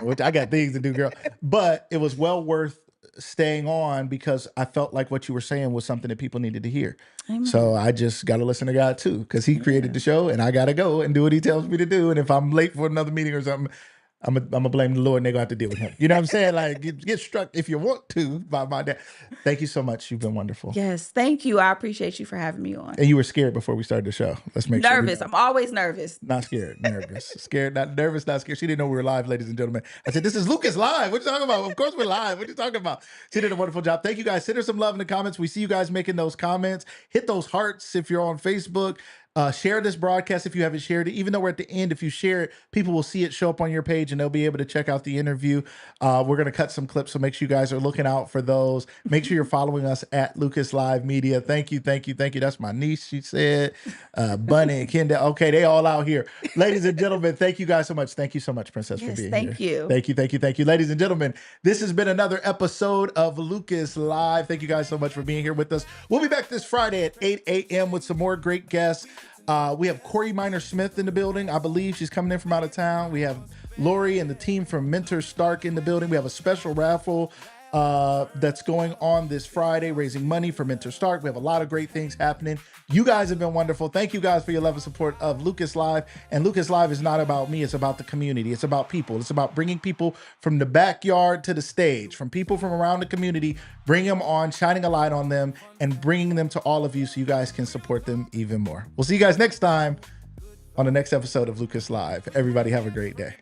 Which I got things to do, girl. But it was well worth staying on because I felt like what you were saying was something that people needed to hear. Amen. So I just got to listen to God too, because he created the show and I got to go and do what he tells me to do. And if I'm late for another meeting or something, I'm gonna blame the Lord and they're gonna have to deal with him. You know what I'm saying? Like get struck if you want to by my dad. Thank you so much. You've been wonderful. Yes, thank you. I appreciate you for having me on. And you were scared before we started the show. Let's make nervous. sure. I'm always nervous. Not scared. Nervous. Scared. Not nervous. Not scared. She didn't know we were live, ladies and gentlemen. I said, "This is Lucas live. What you talking about? Of course we're live. What you talking about?" She did a wonderful job. Thank you guys. Send her some love in the comments. We see you guys making those comments. Hit those hearts if you're on Facebook. Share this broadcast if you haven't shared it. Even though we're at the end, if you share it, people will see it show up on your page and they'll be able to check out the interview. We're going to cut some clips, so make sure you guys are looking out for those. Make sure you're following us at Lucas Live Media. Thank you, thank you, thank you. That's my niece, she said. Bunny and Kendall. Okay, they all out here. Ladies and gentlemen, thank you guys so much. Thank you so much, Princess, for being here. Thank you. Thank you, thank you, thank you. Ladies and gentlemen, this has been another episode of Lucas Live. Thank you guys so much for being here with us. We'll be back this Friday at 8 a.m. with some more great guests. We have Corey Minor Smith in the building. I believe she's coming in from out of town. We have Lori and the team from Mentor Stark in the building. We have a special raffle that's going on this Friday, raising money for Mentor Stark. We have a lot of great things happening. You guys have been wonderful. Thank you guys for your love and support of Lucas Live. And Lucas Live is not about me. It's about the community. It's about people. It's about bringing people from the backyard to the stage, from people from around the community, bring them on, shining a light on them, and bringing them to all of you so you guys can support them even more. We'll see you guys next time on the next episode of Lucas Live. Everybody have a great day.